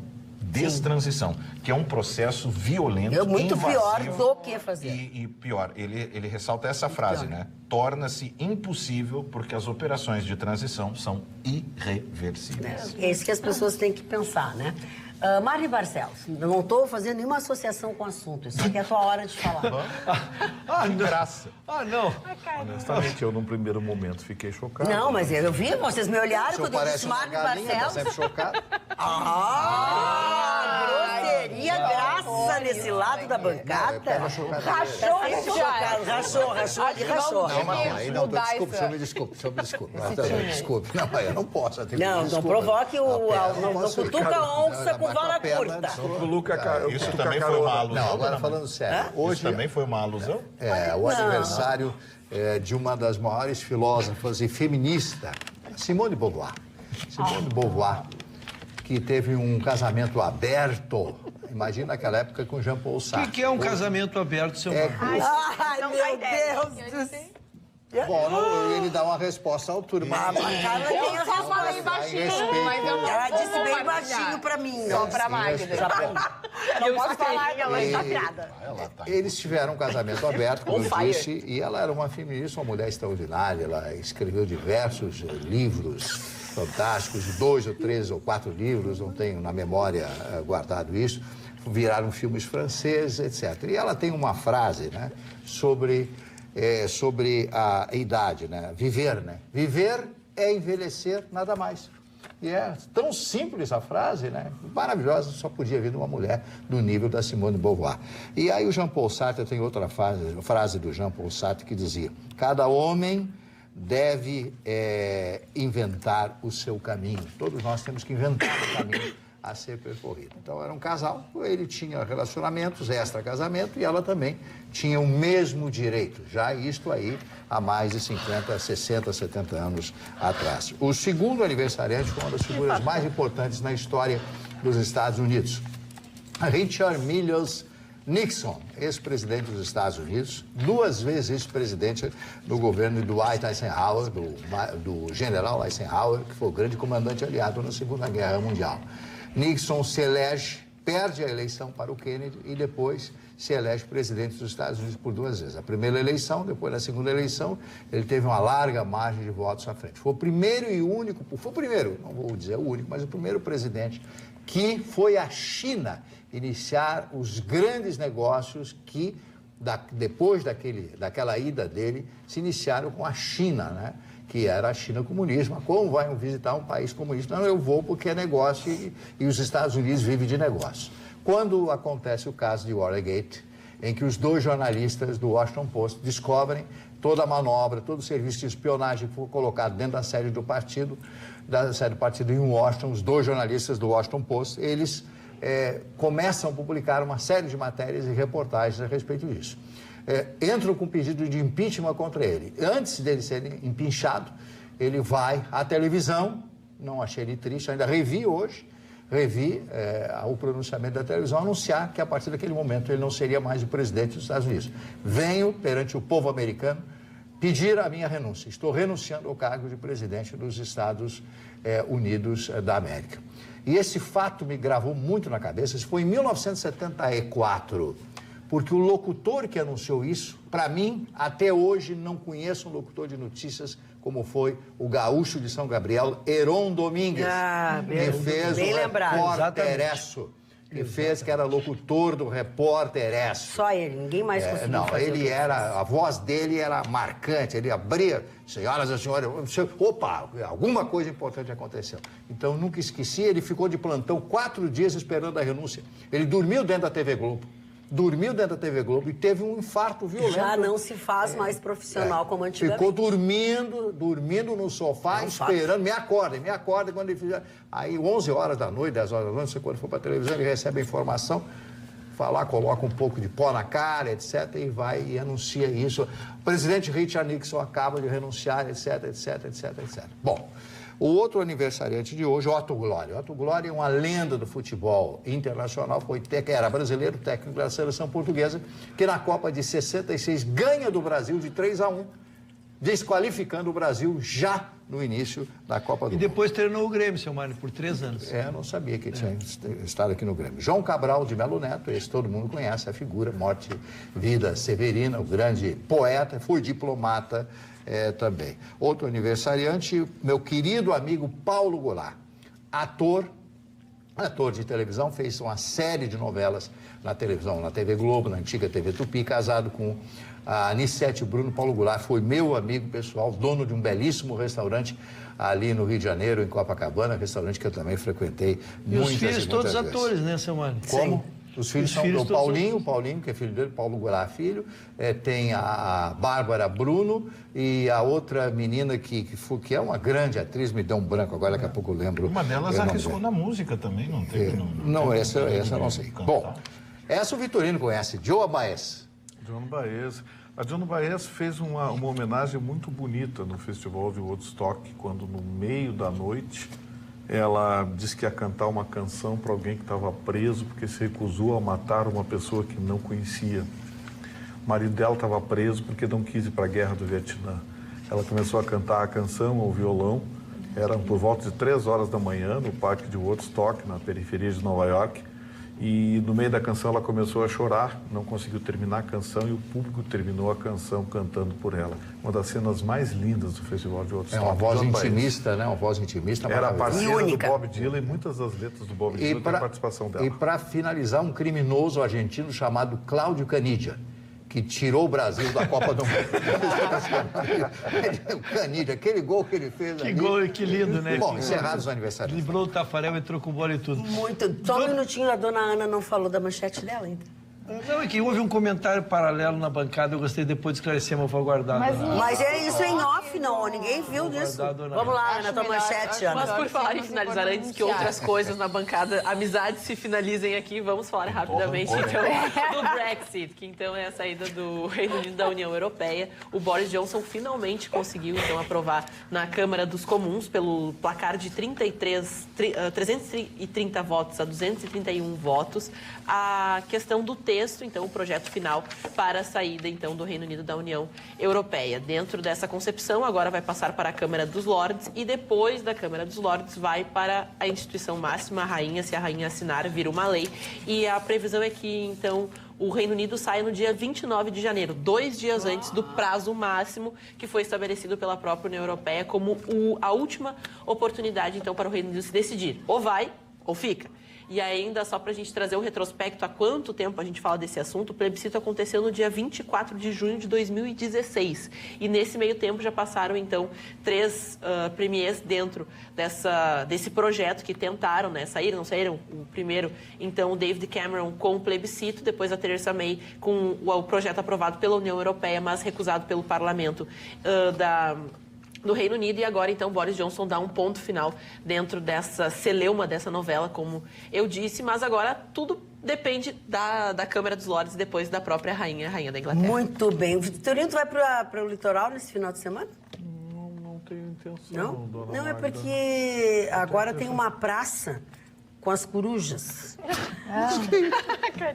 que é um processo violento, muito invasivo, pior do que fazer. E pior, ele ressalta essa frase, né? Torna-se impossível porque as operações de transição são irreversíveis. É isso que as pessoas têm que pensar, né? Mari Barcelos, eu não estou fazendo nenhuma associação com o assunto, isso aqui é a tua hora de falar. Que graça. Não. Honestamente, eu num primeiro momento fiquei chocado. Não, mas eu vi, vocês me olharam quando eu disse Mari Barcelos. Tá sempre chocado. Grosseria, graça nesse lado da bancada. Rachou. Não, desculpe. Não, eu não posso. Não provoque não cutuca a onça com vara curta. Isso também foi uma alusão? Não, agora falando sério. Hoje também foi uma alusão? O aniversário de uma das maiores filósofas e feministas, Simone Beauvoir. Simone Beauvoir, que teve um casamento aberto. Imagina naquela época com Jean Paul Sartre. O que é um casamento aberto, seu Marcos? Ai, meu Deus do céu. Bom, ele dá uma resposta à altura. Eu só falei baixinho, mas eu não Ela disse bem baixinho pra mim. Só pra Magda. Não posso falar que ela está piada. Eles tiveram um casamento aberto, como eu disse, e ela era uma feminista, uma mulher extraordinária. Ela escreveu diversos livros fantásticos, 2 ou 3 ou 4 livros, não tenho na memória guardado isso. Viraram filmes franceses, etc. E ela tem uma frase, né, sobre a idade, né? Viver, né? Viver é envelhecer, nada mais. E é tão simples a frase, né? Maravilhosa, só podia vir de uma mulher do nível da Simone de Beauvoir. E aí o Jean-Paul Sartre, tem outra frase do Jean-Paul Sartre que dizia: cada homem deve inventar o seu caminho. Todos nós temos que inventar o caminho a ser percorrido. Então era um casal, ele tinha relacionamentos extra-casamento e ela também tinha o mesmo direito, já isto aí há mais de 50, 60, 70 anos atrás. O segundo aniversariante foi uma das figuras mais importantes na história dos Estados Unidos. Richard Milhous Nixon, ex-presidente dos Estados Unidos, 2 vezes ex-presidente do governo de Dwight Eisenhower, do general Eisenhower, que foi o grande comandante aliado na Segunda Guerra Mundial. Nixon se elege, perde a eleição para o Kennedy e depois se elege presidente dos Estados Unidos por 2 vezes. A primeira eleição, depois da segunda eleição, ele teve uma larga margem de votos à frente. Foi o primeiro e único, não vou dizer o único, mas o primeiro presidente que foi à China iniciar os grandes negócios que, depois daquela ida dele, se iniciaram com a China, né? Que era a China comunista. Como vai visitar um país comunista? Não, eu vou porque é negócio e os Estados Unidos vivem de negócio. Quando acontece o caso de Watergate, em que os 2 jornalistas do Washington Post descobrem toda a manobra, todo o serviço de espionagem que foi colocado dentro da sede do partido em Washington, os 2 jornalistas do Washington Post, eles começam a publicar uma série de matérias e reportagens a respeito disso. Entram com pedido de impeachment contra ele. Antes dele ser empinchado, ele vai à televisão, não achei ele triste, ainda revi o pronunciamento da televisão, anunciar que a partir daquele momento ele não seria mais o presidente dos Estados Unidos. Venho perante o povo americano pedir a minha renúncia. Estou renunciando ao cargo de presidente dos Estados Unidos da América. E esse fato me gravou muito na cabeça. Isso foi em 1974. Porque o locutor que anunciou isso, para mim, até hoje, não conheço um locutor de notícias como foi o gaúcho de São Gabriel, Heron Domingues, que fez o Repórter-esso, que era locutor do Repórter-esso. Só ele, ninguém mais conseguiu fazer a voz dele era marcante, ele abria, senhoras e senhores, opa, alguma coisa importante aconteceu. Então, nunca esqueci, ele ficou de plantão 4 dias esperando a renúncia. Ele dormiu dentro da TV Globo. E teve um infarto violento. Já não se faz mais profissional como antigamente. Ficou dormindo no sofá, esperando. Me acordem quando ele fizer. Aí, 11 horas da noite, 10 horas da noite, quando for para a televisão, ele recebe a informação, coloca um pouco de pó na cara, etc., e vai e anuncia isso. O presidente Richard Nixon acaba de renunciar, etc. Bom, o outro aniversariante de hoje, Otto Glória. Otto Glória é uma lenda do futebol internacional, era brasileiro, técnico da seleção portuguesa, que na Copa de 66 ganha do Brasil de 3-1, desqualificando o Brasil já no início da Copa do Mundo. E depois treinou o Grêmio, seu Mário, por 3 anos. Eu não sabia que tinha estado aqui no Grêmio. João Cabral de Melo Neto, esse todo mundo conhece, a figura, morte, vida severina, o grande poeta, foi diplomata também. Outro aniversariante, meu querido amigo Paulo Goulart, ator de televisão, fez uma série de novelas na televisão, na TV Globo, na antiga TV Tupi, casado com a Anissete Bruno. Paulo Goulart foi meu amigo pessoal, dono de um belíssimo restaurante ali no Rio de Janeiro, em Copacabana, restaurante que eu também frequentei muitas vezes. E os filhos todos atores, né, seu Mário? Como? Sim. Os filhos são o Paulinho, que é filho dele, Paulo Goulart filho, tem a Bárbara Bruno e a outra menina que é uma grande atriz, me deu um branco agora, daqui a pouco eu lembro. Uma delas arriscou na música também, não tem? Essa eu não sei. Bom, essa o Vitorino conhece, Joan Baez. A Joan Baez fez uma homenagem muito bonita no Festival de Woodstock, quando no meio da noite ela disse que ia cantar uma canção para alguém que estava preso porque se recusou a matar uma pessoa que não conhecia. O marido dela estava preso porque não quis ir para a guerra do Vietnã. Ela começou a cantar a canção ao violão, era por volta de 3 horas da manhã, no parque de Woodstock, na periferia de Nova York. E no meio da canção ela começou a chorar, não conseguiu terminar a canção e o público terminou a canção cantando por ela. Uma das cenas mais lindas do Festival de Woodstock. Uma voz intimista, né? Uma voz intimista. Era a parceira do Bob Dylan e muitas das letras do Bob Dylan têm participação dela. E para finalizar, um criminoso argentino chamado Cláudio Canidia, que tirou o Brasil da Copa do Mundo. O Canidia, aquele gol que ele fez Que ali. gol, que lindo, né? Bom, encerrados os aniversários. Livrou o Tafarel, entrou com bola e tudo. Muito. Só um minutinho, a dona Ana não falou da manchete dela ainda. Não, é que houve um comentário paralelo na bancada, eu gostei depois de esclarecer, mas vou aguardar. Mas é isso em off, não, ninguém viu disso. Vamos lá, Ana, tua manchete, Ana. Mas por falar em finalizar, antes que outras coisas na bancada, amizades se finalizem aqui, vamos falar rapidamente, então, do Brexit, que então é a saída do Reino Unido da União Europeia. O Boris Johnson finalmente conseguiu, então, aprovar na Câmara dos Comuns, pelo placar de 330 votos a 231 votos, a questão do texto, então, o projeto final para a saída, então, do Reino Unido da União Europeia. Dentro dessa concepção, agora vai passar para a Câmara dos Lordes e depois da Câmara dos Lordes vai para a instituição máxima, a rainha. Se a rainha assinar, vira uma lei. E a previsão é que, então, o Reino Unido saia no dia 29 de janeiro, 2 dias antes do prazo máximo que foi estabelecido pela própria União Europeia como a última oportunidade, então, para o Reino Unido se decidir. Ou vai, ou fica. E ainda, só para a gente trazer um retrospecto, há quanto tempo a gente fala desse assunto, o plebiscito aconteceu no dia 24 de junho de 2016. E nesse meio tempo já passaram, então, 3 premiers dentro desse projeto que tentaram, né? Saíram, não saíram? O primeiro, então, o David Cameron com o plebiscito, depois a Theresa May com o projeto aprovado pela União Europeia, mas recusado pelo parlamento do Reino Unido, e agora, então, Boris Johnson dá um ponto final dentro dessa celeuma, dessa novela, como eu disse, mas agora tudo depende da Câmara dos Lordes, depois da própria rainha da Inglaterra. Muito bem. Vitorino, tu vai para o litoral nesse final de semana? Não tenho intenção, Não? dona Não, é Magda. porque agora tem uma praça com as corujas.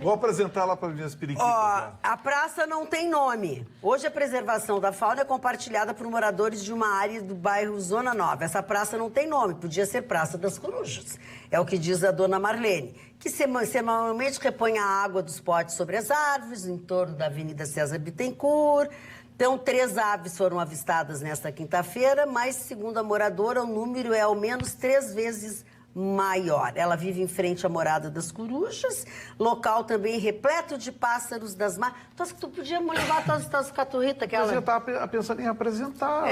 Vou apresentar lá para minhas periquitas. Ó, a praça não tem nome. Hoje a preservação da fauna é compartilhada por moradores de uma área do bairro Zona Nova. Essa praça não tem nome, podia ser Praça das Corujas. É o que diz a dona Marlene, que semanalmente repõe a água dos potes sobre as árvores, em torno da Avenida César Bittencourt. Então, 3 aves foram avistadas nesta quinta-feira, mas, segundo a moradora, o número é ao menos 3 vezes maior. Ela vive em frente à morada das corujas, local também repleto de pássaros das matas. Tu acha que tu podia levar tuas caturritas, aquela... Mas eu estava pensando em apresentar.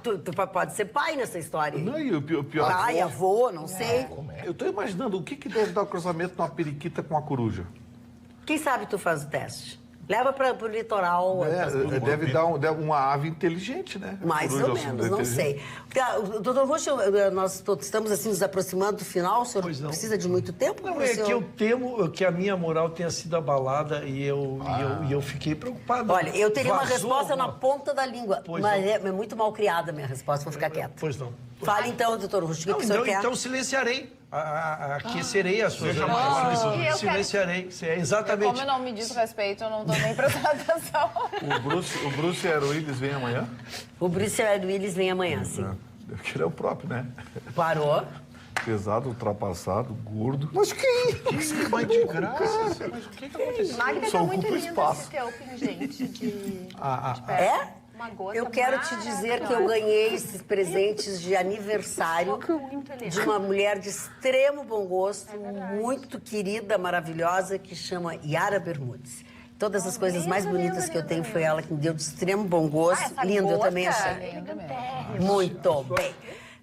Tu pode ser pai nessa história. Não, e o pior... Pai, avô, não sei. Eu estou imaginando o que deve dar o cruzamento de uma periquita com uma coruja. Quem sabe tu faz o teste? Leva para o litoral. Deve dar uma ave inteligente, né? Mais ou menos, não sei. Doutor Rocha, nós estamos assim nos aproximando do final, o senhor precisa de muito tempo? Não, é que eu temo que a minha moral tenha sido abalada e eu fiquei preocupado. Olha, eu teria uma resposta na ponta da língua, Pois mas não. é muito mal criada a minha resposta, vou ficar quieta. Pois não. Fale então, doutor Rocha, o que o senhor quer? Então silenciarei. Aquecerei as suas emoções. Silenciarei. Exatamente. Como eu não me diz respeito, eu não estou nem prestando atenção. O Bruce Willis vem amanhã? O Bruce Willis vem amanhã, sim. Deve que ele é o próprio, né? Parou. Pesado, ultrapassado, gordo. Mas que isso? Que mais de graça. Mas o que aconteceu? Magda Só tá muito ocupa lindo espaço. esse teu pingente de É? uma gota. Eu quero te dizer que eu ganhei esses presentes de aniversário de uma mulher de extremo bom gosto, muito querida, maravilhosa, que chama Yara Bermudes. Todas as coisas mais bonitas que eu tenho foi ela que me deu de extremo bom gosto. Lindo, eu também achei. Muito bem.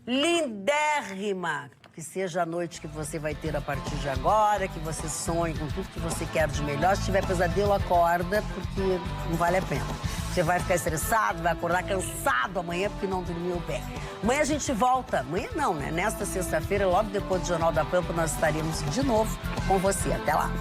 Lindérrima. Que seja a noite que você vai ter a partir de agora, que você sonhe com tudo que você quer de melhor. Se tiver pesadelo, acorda, porque não vale a pena. Você vai ficar estressado, vai acordar cansado amanhã porque não dormiu bem. Amanhã a gente volta. Amanhã não, né? Nesta sexta-feira, logo depois do Jornal da Pampa, nós estaremos de novo com você. Até lá.